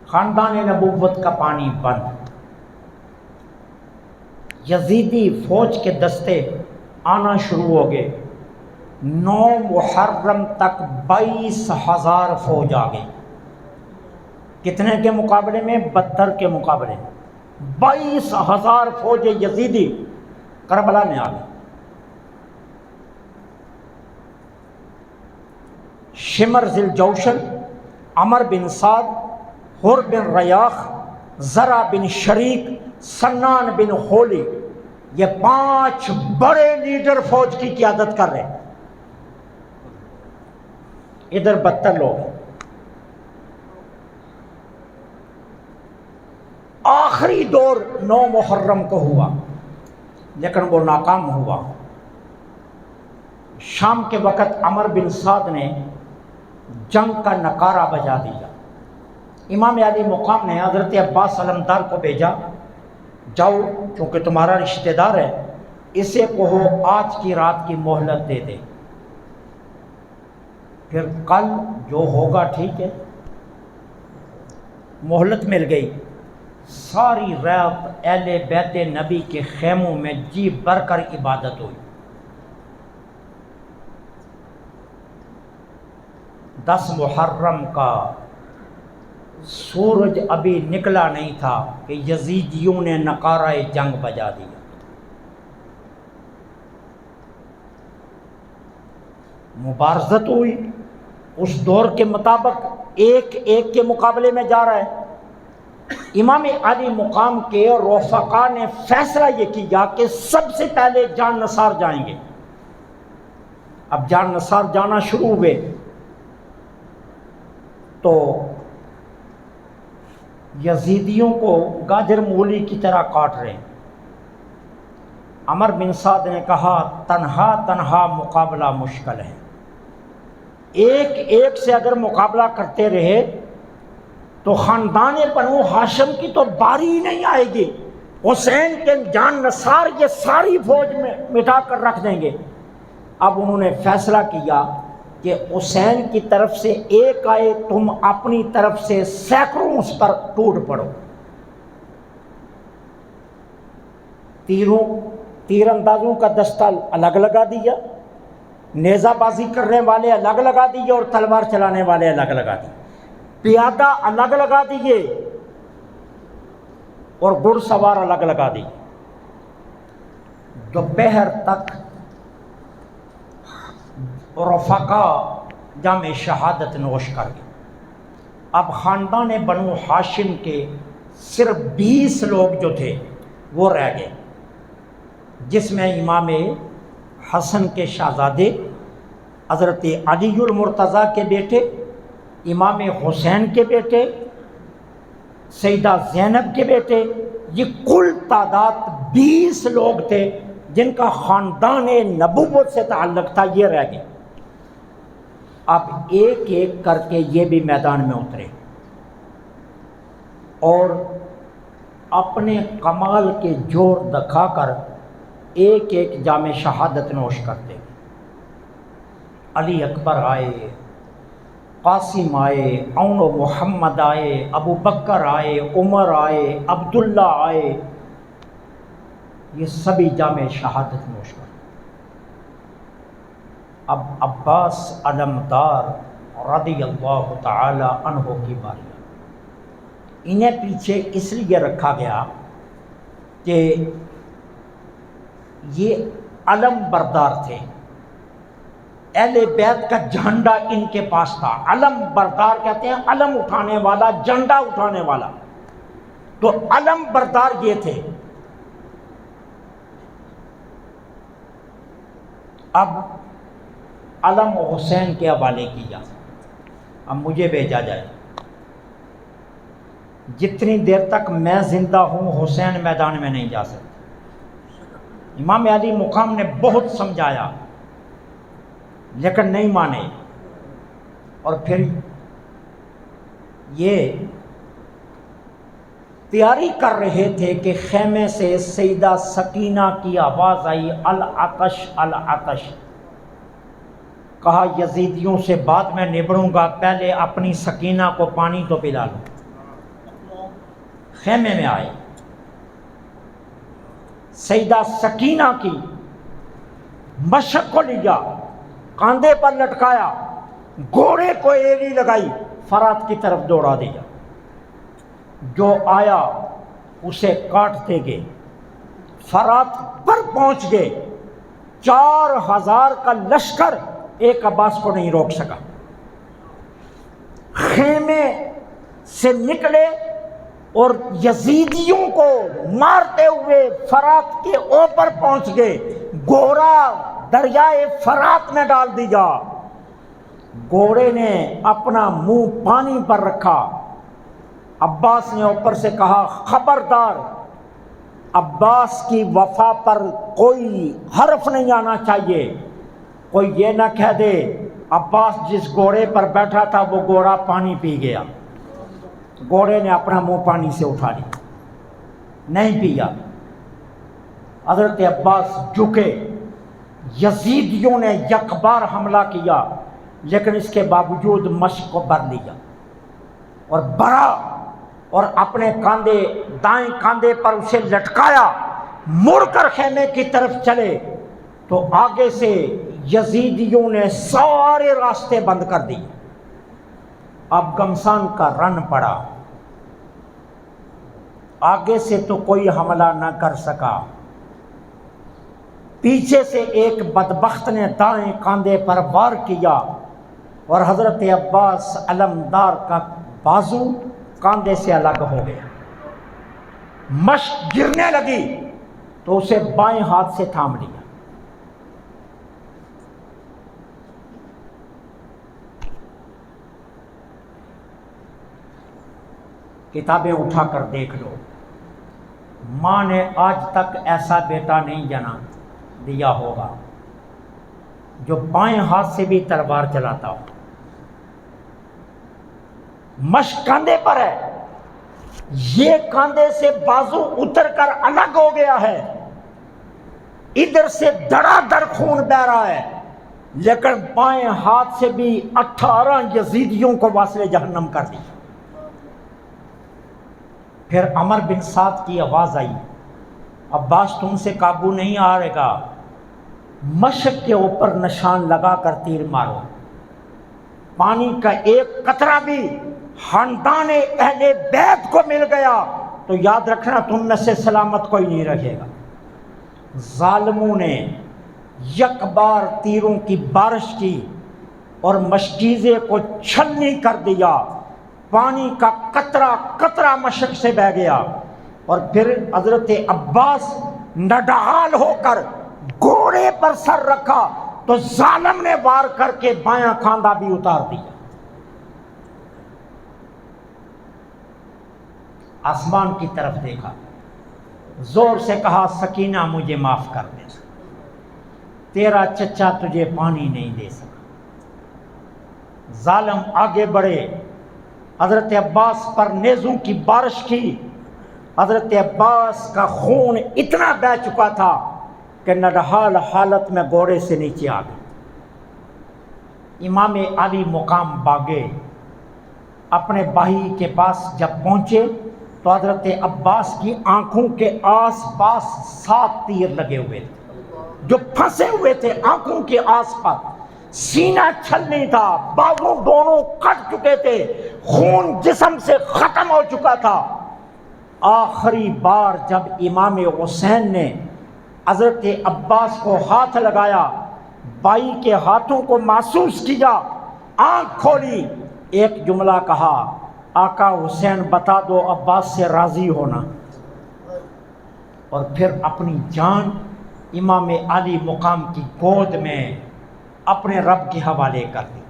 Speaker 1: خاندان نبوت کا پانی بند۔ یزیدی فوج کے دستے آنا شروع ہو گئے۔ 9 محرم تک 22000 فوج آ گئی۔ کتنے کے مقابلے میں؟ 72 کے مقابلے میں 22000 فوج یزیدی کربلا میں آ گئی۔ شمر ذی الجوشن، عمر بن سعد، حر بن ریاح، زرع بن شریک، سنان بن خولی، یہ 5 بڑے لیڈر فوج کی قیادت کر رہے ہیں۔ ادھر 72 لوگ ہیں۔ آخری دور 9 محرم کو ہوا لیکن وہ ناکام ہوا۔ شام کے وقت عمر بن سعد نے جنگ کا نکارہ بجا دیا۔ امام علی مقام نے حضرت عباس علمدار کو بھیجا، جاؤ چونکہ تمہارا رشتہ دار ہے، اسے کہو آج کی رات کی مہلت دے دے، پھر کل جو ہوگا ٹھیک ہے۔ مہلت مل گئی۔ ساری رات اہل بیت نبی کے خیموں میں جی بھر کر عبادت ہوئی۔ 10 محرم کا سورج ابھی نکلا نہیں تھا کہ یزیدیوں نے نکارہ جنگ بجا دیا۔ مبارزت ہوئی، اس دور کے مطابق ایک کے مقابلے میں جا رہا ہے۔ امام علی مقام کے رفقا نے فیصلہ یہ کیا کہ سب سے پہلے جان نثار جائیں گے۔ اب جان نثار جانا شروع ہوئے تو یزیدیوں کو گاجر مولی کی طرح کاٹ رہے ہیں۔ عمر بن سعد نے کہا تنہا مقابلہ مشکل ہے، ایک سے اگر مقابلہ کرتے رہے تو خاندان بنو ہاشم کی تو باری ہی نہیں آئے گی، حسین کے جان نثار یہ ساری فوج میں مٹا کر رکھ دیں گے۔ اب انہوں نے فیصلہ کیا کہ حسین کی طرف سے ایک آئے، تم اپنی طرف سے سینکڑوں اس پر ٹوٹ پڑو۔ تیر اندازوں کا دستہ الگ لگا دیا، نیزہ بازی کرنے والے الگ لگا دیے اور تلوار چلانے والے الگ لگا دیے، پیادہ الگ لگا دیے اور گھڑ سوار الگ لگا دیے۔ دوپہر تک رفقا جام شہادت نوش کر گئے۔ اب خاندان بنو ہاشم کے صرف 20 لوگ جو تھے وہ رہ گئے، جس میں امام حسن کے شہزادے حضرت علی المرتضیٰ کے بیٹے، امام حسین کے بیٹے، سیدہ زینب کے بیٹے، یہ کل تعداد 20 لوگ تھے جن کا خاندان نبوت سے تعلق تھا، یہ رہ گئے۔ اب ایک ایک کر کے یہ بھی میدان میں اترے اور اپنے کمال کے جور دکھا کر ایک ایک جام شہادت نوش کرتے۔ علی اکبر آئے، قاسم آئے، عون و محمد آئے، ابو بکر آئے، عمر آئے، عبداللہ آئے، یہ سبھی جام شہادت نوش کرتے۔ اب عباس علمدار رضی اللہ تعالی عنہ کی باری، انہیں پیچھے اس لیے رکھا گیا کہ یہ علم بردار تھے، اہل بیت کا جھنڈا ان کے پاس تھا۔ علم بردار کہتے ہیں علم اٹھانے والا، جھنڈا اٹھانے والا، تو علم بردار یہ تھے۔ اب علم حسین کے حوالے کیا، اب مجھے بھیجا جائے، جتنی دیر تک میں زندہ ہوں حسین میدان میں نہیں جا سکتے۔ امام علی مقام نے بہت سمجھایا لیکن نہیں مانے، اور پھر یہ تیاری کر رہے تھے کہ خیمے سے سیدہ سکینہ کی آواز آئی، العطش العطش۔ کہا یزیدیوں سے بعد میں نبڑوں گا، پہلے اپنی سکینہ کو پانی تو پلا لو۔ خیمے میں آئے، سیدہ سکینہ کی مشق کو لیا، کاندھے پر لٹکایا، گھوڑے کو ایڑی لگائی، فرات کی طرف دوڑا دیا۔ جو آیا اسے کاٹتے گئے، فرات پر پہنچ گئے، 4000 کا لشکر ایک عباس کو نہیں روک سکا۔ خیمے سے نکلے اور یزیدیوں کو مارتے ہوئے فرات کے اوپر پہنچ گئے، گھوڑا دریائے فرات میں ڈال دیا۔ گھوڑے نے اپنا منہ پانی پر رکھا، عباس نے اوپر سے کہا خبردار، عباس کی وفا پر کوئی حرف نہیں آنا چاہیے، کوئی یہ نہ کہہ دے عباس جس گھوڑے پر بیٹھا تھا وہ گھوڑا پانی پی گیا۔ گھوڑے نے اپنا منہ پانی سے اٹھا لیا، نہیں پیا۔ حضرت عباس جھکے، یزیدیوں نے یک بار حملہ کیا لیکن اس کے باوجود مشق کو بھر لیا اور بڑھا اور اپنے کاندھے دائیں کاندھے پر اسے لٹکایا، مڑ کر خیمے کی طرف چلے تو آگے سے یزیدیوں نے سارے راستے بند کر دیے۔ اب گمسان کا رن پڑا، آگے سے تو کوئی حملہ نہ کر سکا، پیچھے سے ایک بدبخت نے دائیں کاندھے پر وار کیا اور حضرت عباس علمدار کا بازو کاندھے سے الگ ہو گیا۔ مشق گرنے لگی تو اسے بائیں ہاتھ سے تھام لیا۔ کتابیں اٹھا کر دیکھ لو، ماں نے آج تک ایسا بیٹا نہیں جنا دیا ہوگا جو بائیں ہاتھ سے بھی تلوار چلاتا ہو۔ مشق کاندھے پر ہے، یہ کاندھے سے بازو اتر کر الگ ہو گیا ہے، ادھر سے دڑا دڑ خون بہ رہا ہے، لیکن بائیں ہاتھ سے بھی 18 یزیدیوں کو واصل جہنم کر دی۔ پھر عمر بن سعد کی آواز آئی، عباس تم سے قابو نہیں آئے گا، مشق کے اوپر نشان لگا کر تیر مارو، پانی کا ایک قطرہ بھی خاندان اہل بیت کو مل گیا تو یاد رکھنا تم میں سے سلامت کوئی نہیں رہے گا۔ ظالموں نے یک بار تیروں کی بارش کی اور مشکیزے کو چھلنی کر دیا، پانی کا قطرہ قطرہ مشق سے بہہ گیا، اور پھر حضرت عباس نڈال ہو کر گھوڑے پر سر رکھا تو ظالم نے وار کر کے بایاں کاندھا بھی اتار دیا۔ آسمان کی طرف دیکھا، زور سے کہا سکینہ مجھے معاف کر دے، تیرا چچا تجھے پانی نہیں دے سکا۔ ظالم آگے بڑھے، حضرت عباس پر نیزوں کی بارش کی، حضرت عباس کا خون اتنا بہہ چکا تھا کہ نڈھال حالت میں گھوڑے سے نیچے آ گئے۔ امام علی مقام بھاگے، اپنے بھائی کے پاس جب پہنچے تو حضرت عباس کی آنکھوں کے آس پاس 7 تیر لگے ہوئے تھے جو پھنسے ہوئے تھے آنکھوں کے آس پاس، سینہ چھلنی تھا، بازو دونوں کٹ چکے تھے، خون جسم سے ختم ہو چکا تھا۔ آخری بار جب امام حسین نے حضرت عباس کو ہاتھ لگایا، بھائی کے ہاتھوں کو محسوس کیا، آنکھ کھولی، ایک جملہ کہا، آقا حسین بتا دو عباس سے راضی ہونا، اور پھر اپنی جان امام علی مقام کی گود میں اپنے رب کے حوالے کر دی۔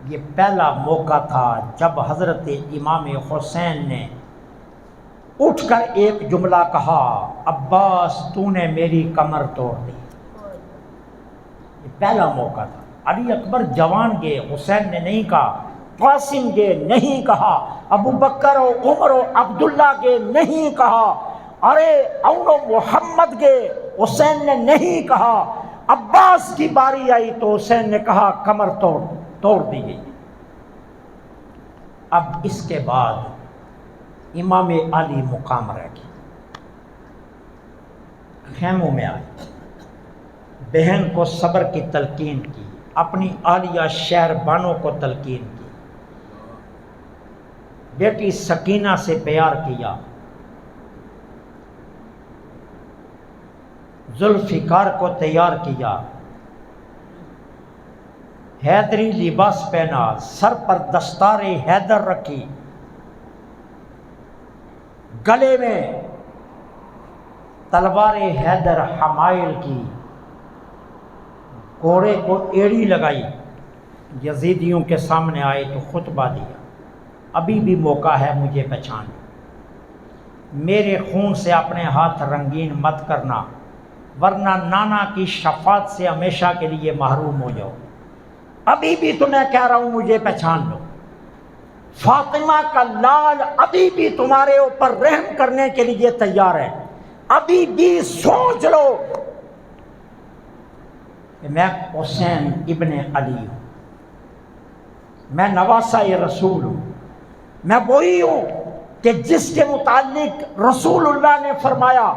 Speaker 1: یہ پہلا موقع تھا جب حضرت امام حسین نے اٹھ کر ایک جملہ کہا، عباس تو نے میری کمر توڑ دی۔ یہ پہلا موقع تھا۔ علی اکبر جوان گئے، حسین نے نہیں کہا، قاسم گئے نہیں کہا، ابو بکر و عمر و عبداللہ گئے نہیں کہا، ارے اون و محمد گئے، حسین نے نہیں کہا۔ عباس کی باری آئی تو حسین نے کہا کمر توڑ دی گئی۔ اب اس کے بعد امام علی مقام رہ گیا، خیموں میں آئے، بہن کو صبر کی تلقین کی، اپنی عالیہ شہر بانوں کو تلقین کی، بیٹی سکینہ سے پیار کیا، ذوالفقار کو تیار کیا، حیدری لباس پہنا، سر پر دستار حیدر رکھی، گلے میں تلوار حیدر حمائل کی، گھوڑے کو ایڑی لگائی، یزیدیوں کے سامنے آئے تو خطبہ دیا، ابھی بھی موقع ہے مجھے پہچان، میرے خون سے اپنے ہاتھ رنگین مت کرنا ورنہ نانا کی شفاعت سے ہمیشہ کے لیے محروم ہو جاؤ، ابھی بھی تمہیں کہہ رہا ہوں مجھے پہچان لو، فاطمہ کا لال ابھی بھی تمہارے اوپر رحم کرنے کے لیے تیار ہے، ابھی بھی سوچ لو کہ میں حسین ابن علی ہوں، میں نواسہ رسول ہوں، میں وہی ہوں کہ جس کے متعلق رسول اللہ نے فرمایا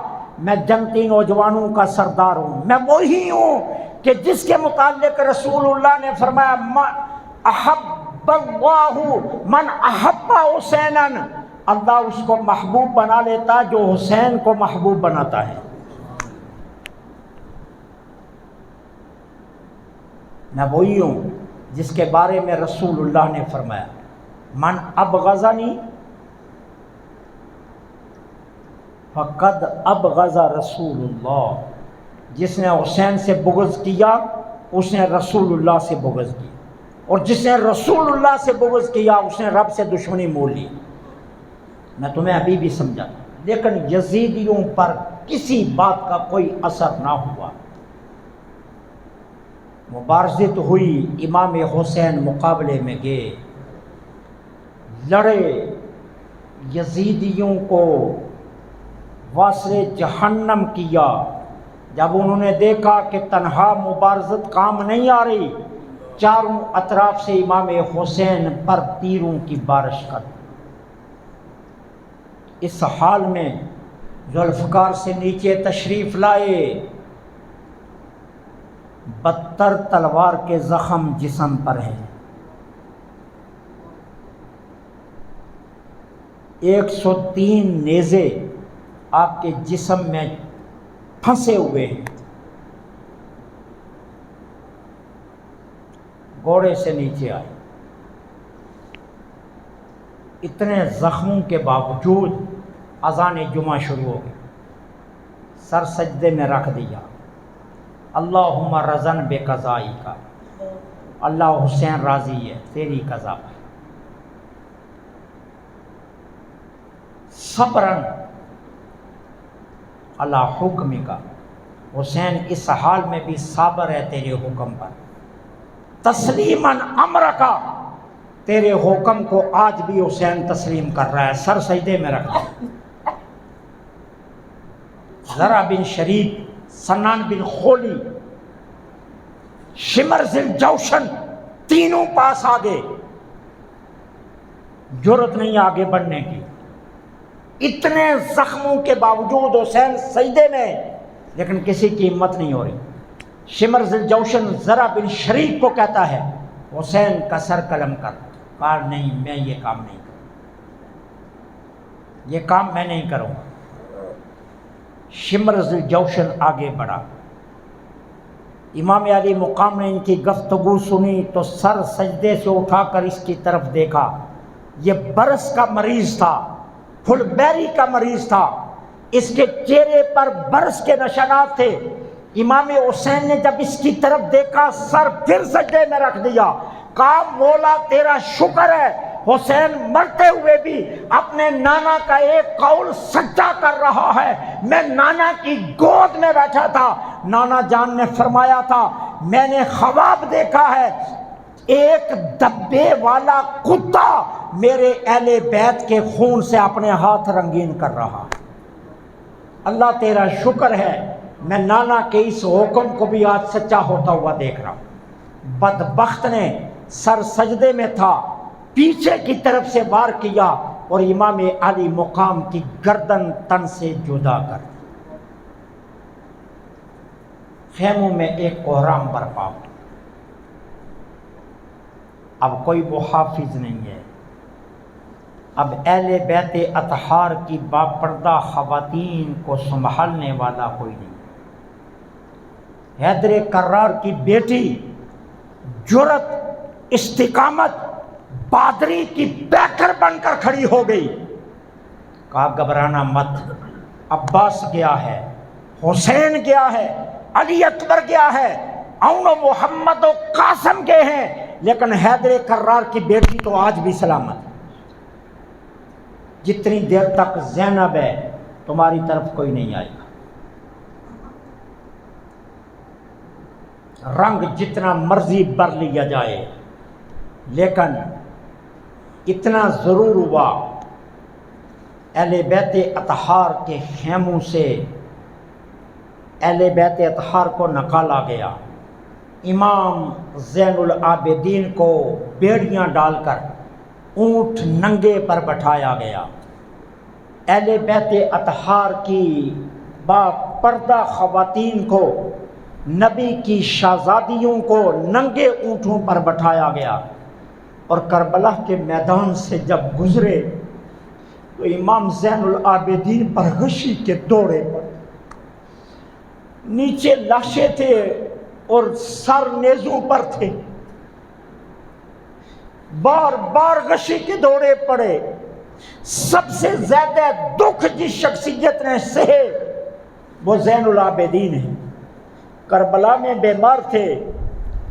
Speaker 1: میں جنتی نوجوانوں کا سردار ہوں، میں وہی ہوں کہ جس کے متعلق رسول اللہ نے فرمایا احب اللہ من احب حسینا، اللہ اس کو محبوب بنا لیتا جو حسین کو محبوب بناتا ہے۔ میں وہی ہوں جس کے بارے میں رسول اللہ نے فرمایا من ابغضنی فقد ابغض رسول اللہ، جس نے حسین سے بغض کیا اس نے رسول اللہ سے بغض کیا، اور جس نے رسول اللہ سے بغض کیا اس نے رب سے دشمنی مول لی۔ میں تمہیں ابھی بھی سمجھا، لیکن یزیدیوں پر کسی بات کا کوئی اثر نہ ہوا، مبارزت ہوئی، امام حسین مقابلے میں گئے، لڑے، یزیدیوں کو واصل جہنم کیا۔ جب انہوں نے دیکھا کہ تنہا مبارزت کام نہیں آ رہی، چاروں اطراف سے امام حسین پر تیروں کی بارش کر دی۔ اس حال میں ذوالفقار سے نیچے تشریف لائے، بدتر تلوار کے زخم جسم پر ہیں، 103 نیزے آپ کے جسم میں پھنسے ہوئے ہیں، گھوڑے سے نیچے آئے، اتنے زخموں کے باوجود اذان جمعہ شروع ہو گئی، سر سجدے میں رکھ دیا، اللہم رضن بے قضائی کا، اللہ حسین راضی ہے تیری قضا پر، صبرن اللہ حکم کا، حسین اس حال میں بھی صابر ہے تیرے حکم پر، تسلیماً امر کا، تیرے حکم کو آج بھی حسین تسلیم کر رہا ہے، سر سجدے میں رکھ دیا۔ زرع بن شریک، سنان بن خولی، شمر ذل جوشن، تینوں پاس آگے، جرأت نہیں آگے بڑھنے کی، اتنے زخموں کے باوجود حسین سجدے میں، لیکن کسی کی ہمت نہیں ہو رہی۔ شمر ذل جوشن زرع بن شریک کو کہتا ہے حسین کا سر قلم کر، کہا نہیں میں یہ کام نہیں کروں، یہ کام میں نہیں کروں گا۔ شمر ذل جوشن آگے بڑھا، امام علی مقام نے ان کی گفتگو سنی تو سر سجدے سے اٹھا کر اس کی طرف دیکھا، یہ برس کا مریض تھا، پھل بیری کا مریض تھا، اس کے چہرے پر برس کے نشانات تھے۔ امام حسین نے جب اس کی طرف دیکھا سر پھر سجدے میں رکھ دیا، کہا مولا تیرا شکر ہے حسین مرتے ہوئے بھی اپنے نانا کا ایک قول سچا کر رہا ہے۔ میں نانا کی گود میں بیٹھا تھا، نانا جان نے فرمایا تھا میں نے خواب دیکھا ہے ایک دبے والا کتا میرے اہل بیت کے خون سے اپنے ہاتھ رنگین کر رہا ہے۔ اللہ تیرا شکر ہے میں نانا کے اس حکم کو بھی آج سچا ہوتا ہوا دیکھ رہا ہوں۔ بدبخت نے سر سجدے میں تھا، پیچھے کی طرف سے وار کیا اور امام علی مقام کی گردن تن سے جدا کر دی۔ خیموں میں ایک کوہرام برپا ہوا، اب کوئی محافظ نہیں ہے، اب اہل بیت اطہار کی باپردہ خواتین کو سنبھالنے والا کوئی نہیں۔ حیدر کرار کی بیٹی جرأت، استقامت، بہادری کی پیکر بن کر کھڑی ہو گئی، کہا گھبرانا مت، عباس گیا ہے، حسین گیا ہے، علی اکبر گیا ہے، اون و محمد و قاسم گئے ہیں، لیکن حیدر کرار کی بیٹی تو آج بھی سلامت ہے۔ جتنی دیر تک زینب ہے تمہاری طرف کوئی نہیں آئے گا، رنگ جتنا مرضی بر لیا جائے، لیکن اتنا ضرور ہوا اہل بیت اطہار کے خیموں سے اہل بیت اطہار کو نکالا گیا، امام زین العابدین کو بیڑیاں ڈال کر اونٹ ننگے پر بٹھایا گیا، اہل بیت اطہار کی با پردہ خواتین کو، نبی کی شہزادیوں کو ننگے اونٹوں پر بٹھایا گیا، اور کربلا کے میدان سے جب گزرے تو امام زین العابدین پر غشی کے دورے پڑے، نیچے لاشیں تھے اور سر نیزوں پر تھے، بار بار غشی کے دورے پڑے۔ سب سے زیادہ دکھ جس شخصیت نے سہے وہ زین العابدین ہے، کربلا میں بیمار تھے،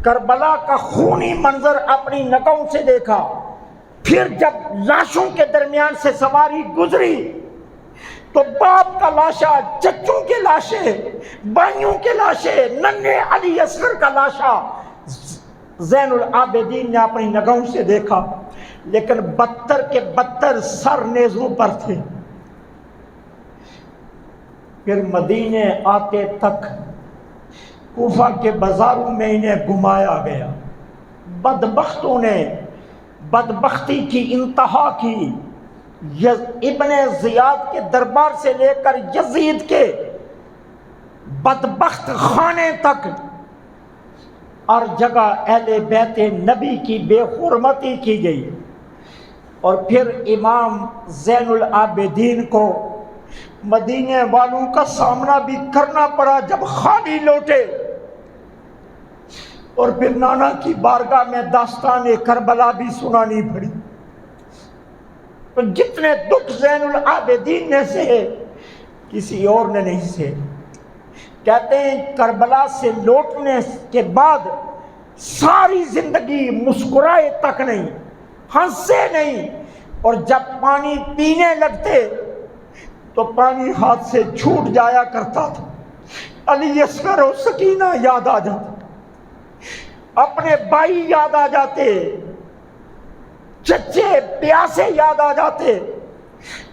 Speaker 1: کربلا کا خونی منظر اپنی نگاہوں سے دیکھا، پھر جب لاشوں کے درمیان سے سواری گزری تو باپ کا لاشا، چچوں کے لاشیں، بھائیوں کے لاشیں، ننھے علی اصغر کا لاشا زین العابدین نے اپنی نگاہوں سے دیکھا، لیکن بدتر کے بدتر سر نیزوں پر تھے۔ پھر مدینے آتے تک کوفہ کے بازاروں میں انہیں گھمایا گیا، بدبختوں نے بدبختی کی انتہا کی،
Speaker 2: ابن زیاد کے دربار سے لے کر یزید کے بدبخت خانے تک ہر جگہ اہل بیت نبی کی بے حرمتی کی گئی، اور پھر امام زین العابدین کو مدینے والوں کا سامنا بھی کرنا پڑا جب خالی لوٹے، اور پھر نانا کی بارگاہ میں داستان کربلا بھی سنانی پڑی۔ تو جتنے دکھ زین العابدین نے سہے کسی اور نے نہیں سہے۔ کہتے ہیں کربلا سے لوٹنے کے بعد ساری زندگی مسکرائے تک نہیں، ہنسے نہیں، اور جب پانی پینے لگتے تو پانی ہاتھ سے چھوٹ جایا کرتا تھا۔ علی اصغر و سکینہ یاد آ جاتے، اپنے بھائی یاد آ جاتے، چچے پیاسے یاد آ جاتے،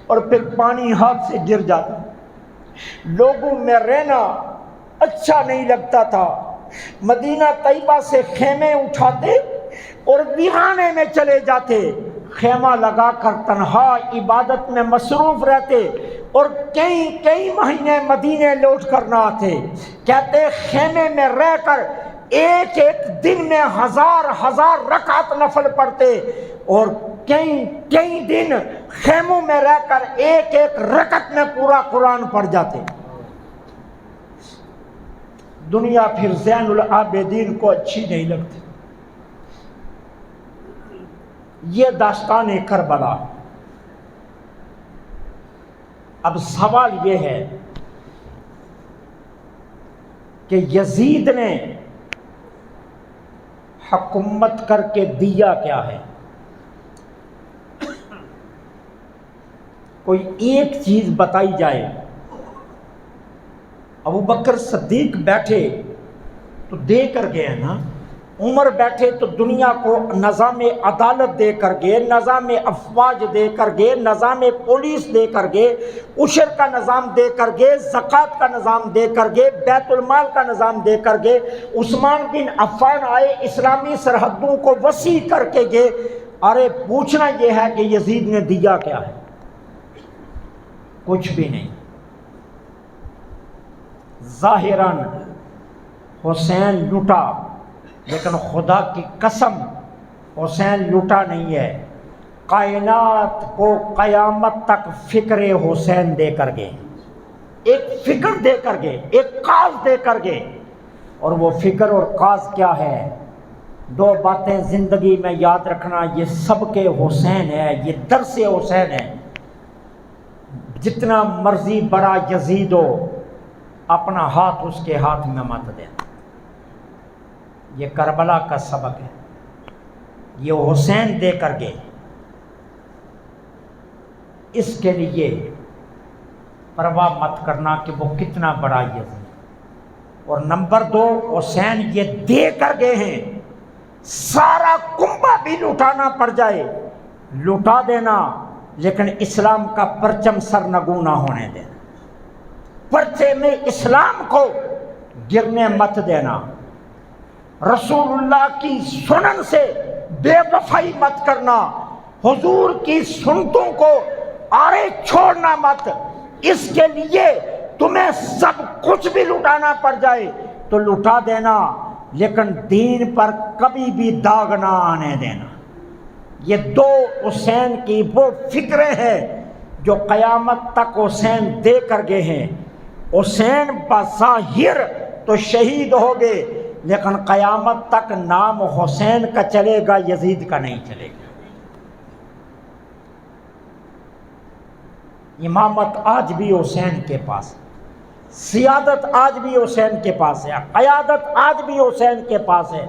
Speaker 2: اور پھر پانی ہاتھ سے گر جاتا۔ لوگوں میں رہنا اچھا نہیں لگتا تھا۔ مدینہ طیبہ سے خیمے اٹھاتے اور ویرانے میں چلے جاتے، خیمہ لگا کر تنہا عبادت میں مصروف رہتے، اور کئی مہینے مدینے لوٹ کر نہ آتے۔ کہتے خیمے میں رہ کر ایک دن میں ہزار رکعت نفل پڑھتے، اور کئی دن خیموں میں رہ کر ایک رکعت میں پورا قرآن پڑھ جاتے۔ دنیا پھر زین العابدین کو اچھی نہیں لگتی۔ یہ داستان کربلا۔ اب سوال یہ ہے کہ یزید نے حکومت کر کے دیا کیا ہے؟ کوئی ایک چیز بتائی جائے۔ ابو بکر صدیق بیٹھے تو دے کر گئے نا، عمر بیٹھے تو دنیا کو نظام عدالت دے کر گئے، نظام افواج دے کر گئے، نظام پولیس دے کر گئے، عشر کا نظام دے کر گئے، زکوٰۃ کا نظام دے کر گئے، بیت المال کا نظام دے کر گئے۔ عثمان بن عفان آئے، اسلامی سرحدوں کو وسیع کر کے گئے۔ ارے پوچھنا یہ ہے کہ یزید نے دیا کیا ہے؟ کچھ بھی نہیں۔ ظاہراً حسین لوٹا، لیکن خدا کی قسم حسین لوٹا نہیں ہے۔ کائنات کو قیامت تک فکر حسین دے کر گئے، ایک فکر دے کر گئے، ایک کاز دے کر گئے۔ اور وہ فکر اور کاز کیا ہے؟ دو باتیں زندگی میں یاد رکھنا، یہ سب کے حسین ہے، یہ درس حسین ہے۔ جتنا مرضی بڑا یزید ہو، اپنا ہاتھ اس کے ہاتھ میں مت دینا۔ یہ کربلا کا سبق ہے، یہ حسین دے کر گئے۔ اس کے لیے پرواہ مت کرنا کہ وہ کتنا بڑا یزید۔ اور نمبر دو، حسین یہ دے کر گئے ہیں، سارا کنبہ بھی لوٹانا پڑ جائے لوٹا دینا، لیکن اسلام کا پرچم سرنگوں نہ ہونے دینا، پرچے میں اسلام کو گرنے مت دینا، رسول اللہ کی سنن سے بے وفائی مت کرنا، حضور کی سنتوں کو آڑے چھوڑنا مت۔ اس کے لیے تمہیں سب کچھ بھی لٹانا پڑ جائے تو لٹا دینا، لیکن دین پر کبھی بھی داغ نہ آنے دینا۔ یہ دو حسین کی وہ فکریں ہیں جو قیامت تک حسین دے کر گئے ہیں۔ حسین بظاہر تو شہید ہو گئے، لیکن قیامت تک نام حسین کا چلے گا، یزید کا نہیں چلے گا۔ امامت آج بھی حسین کے پاس ہے، سیادت آج بھی حسین کے پاس ہے، قیادت آج بھی حسین کے پاس ہے،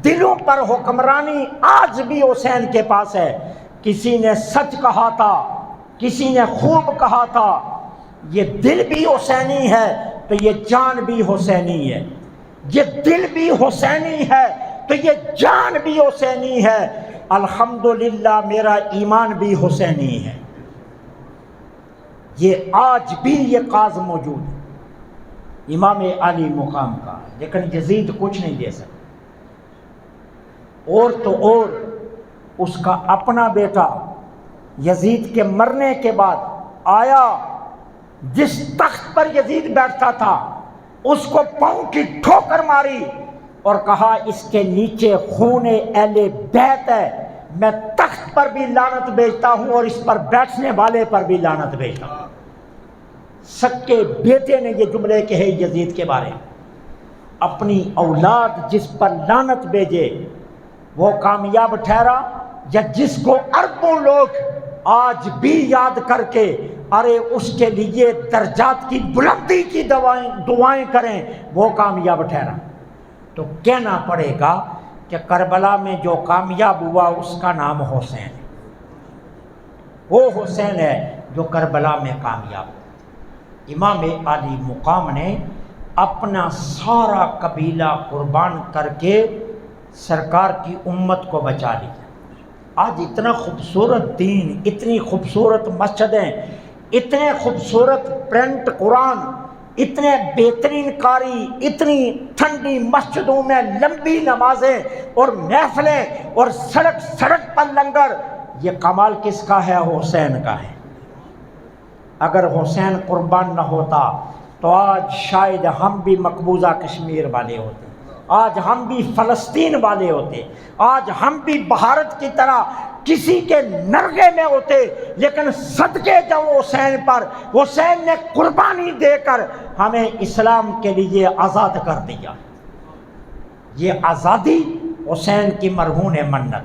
Speaker 2: دلوں پر حکمرانی آج بھی حسین کے پاس ہے۔ کسی نے سچ کہا تھا، کسی نے خوب کہا تھا، یہ دل بھی حسینی ہے تو یہ جان بھی حسینی ہے، یہ دل بھی حسینی ہے تو یہ جان بھی حسینی ہے۔ الحمدللہ میرا ایمان بھی حسینی ہے۔ یہ آج بھی یہ کاز موجود ہے امام علی مقام کا، لیکن یزید کچھ نہیں دے سکتا۔ اور تو اور اس کا اپنا بیٹا یزید کے مرنے کے بعد آیا، جس تخت پر یزید بیٹھتا تھا اس کو پاؤں کی ٹھوکر ماری اور کہا اس کے نیچے خون اہل بیت ہے، میں تخت پر بھی لعنت بھیجتا ہوں اور اس پر بیٹھنے والے پر بھی لعنت بھیجتا ہوں۔ سکے بیٹے نے یہ جملے کہے یزید کے بارے میں۔ اپنی اولاد جس پر لعنت بھیجے وہ کامیاب ٹھہرا، یا جس کو اربوں لوگ آج بھی یاد کر کے ارے اس کے لیے درجات کی بلندی کی دعائیں کریں، وہ کامیاب ٹھہرا؟ تو کہنا پڑے گا کہ کربلا میں جو کامیاب ہوا اس کا نام حسین ہے۔ وہ حسین ہے جو کربلا میں کامیاب ہوا۔ امام علی مقام نے اپنا سارا قبیلہ قربان کر کے سرکار کی امت کو بچا لیا۔ آج اتنا خوبصورت دین، اتنی خوبصورت مسجدیں، اتنے خوبصورت پرنٹ قرآن، اتنے بہترین قاری، اتنی ٹھنڈی مسجدوں میں لمبی نمازیں اور محفلیں اور سڑک سڑک پر لنگر، یہ کمال کس کا ہے؟ حسین کا ہے۔ اگر حسین قربان نہ ہوتا تو آج شاید ہم بھی مقبوضہ کشمیر والے ہوتے، آج ہم بھی فلسطین والے ہوتے، آج ہم بھی بھارت کی طرح کسی کے نرغے میں ہوتے، لیکن صدقے جاؤ حسین پر، حسین نے قربانی دے کر ہمیں اسلام کے لیے آزاد کر دیا۔ یہ آزادی حسین کی مرہون منت،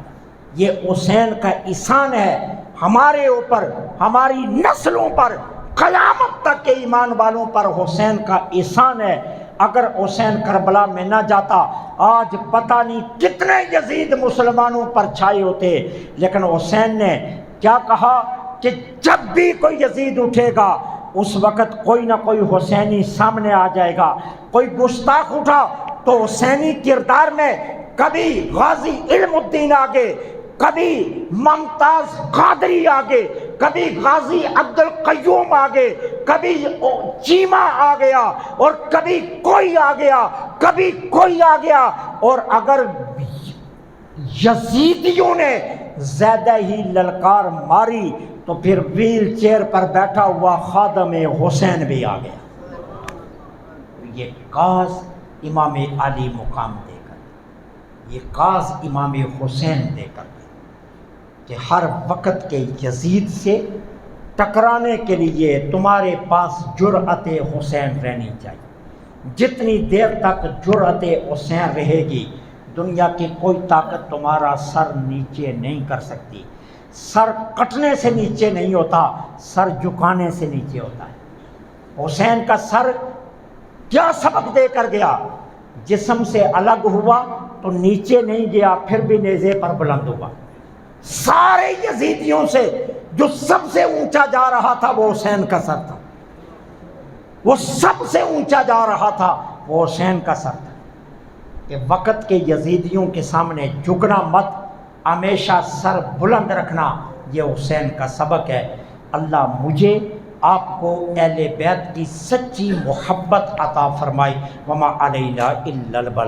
Speaker 2: یہ حسین کا احسان ہے ہمارے اوپر، ہماری نسلوں پر، قیامت تک کے ایمان والوں پر حسین کا احسان ہے۔ اگر حسین کربلا میں نہ جاتا آج پتہ نہیں کتنے یزید مسلمانوں پر چھائے ہوتے، لیکن حسین نے کیا کہا کہ جب بھی کوئی یزید اٹھے گا اس وقت کوئی نہ کوئی حسینی سامنے آ جائے گا۔ کوئی گستاخ اٹھا تو حسینی کردار میں کبھی غازی علم الدین آگے، کبھی ممتاز قادری آگے، کبھی غازی عبد القیوم آگے، کبھی چیمہ آ گیا اور کبھی کوئی آ گیا، کبھی کوئی آ گیا۔ اور اگر یزیدیوں نے زیادہ ہی للکار ماری تو پھر ویل چیئر پر بیٹھا ہوا خادم حسین بھی آ گیا۔ یہ کاز امام علی مقام دے کر، یہ کاز امام حسین دے کر کہ ہر وقت کے یزید سے ٹکرانے کے لیے تمہارے پاس جرأت حسین رہنی چاہیے۔ جتنی دیر تک جرأت حسین رہے گی دنیا کی کوئی طاقت تمہارا سر نیچے نہیں کر سکتی۔ سر کٹنے سے نیچے نہیں ہوتا، سر جھکانے سے نیچے ہوتا ہے۔ حسین کا سر کیا سبق دے کر گیا؟ جسم سے الگ ہوا تو نیچے نہیں گیا، پھر بھی نیزے پر بلند ہوا۔ سارے یزیدیوں سے جو سب سے اونچا جا رہا تھا وہ حسین کا سر تھا، وہ سب سے اونچا جا رہا تھا وہ حسین کا سر تھا۔ کہ وقت کے یزیدیوں کے سامنے جھکنا مت، ہمیشہ سر بلند رکھنا، یہ حسین کا سبق ہے۔ اللہ مجھے آپ کو اہل بیت کی سچی محبت عطا فرمائے۔ وما علینا الا البلاغ۔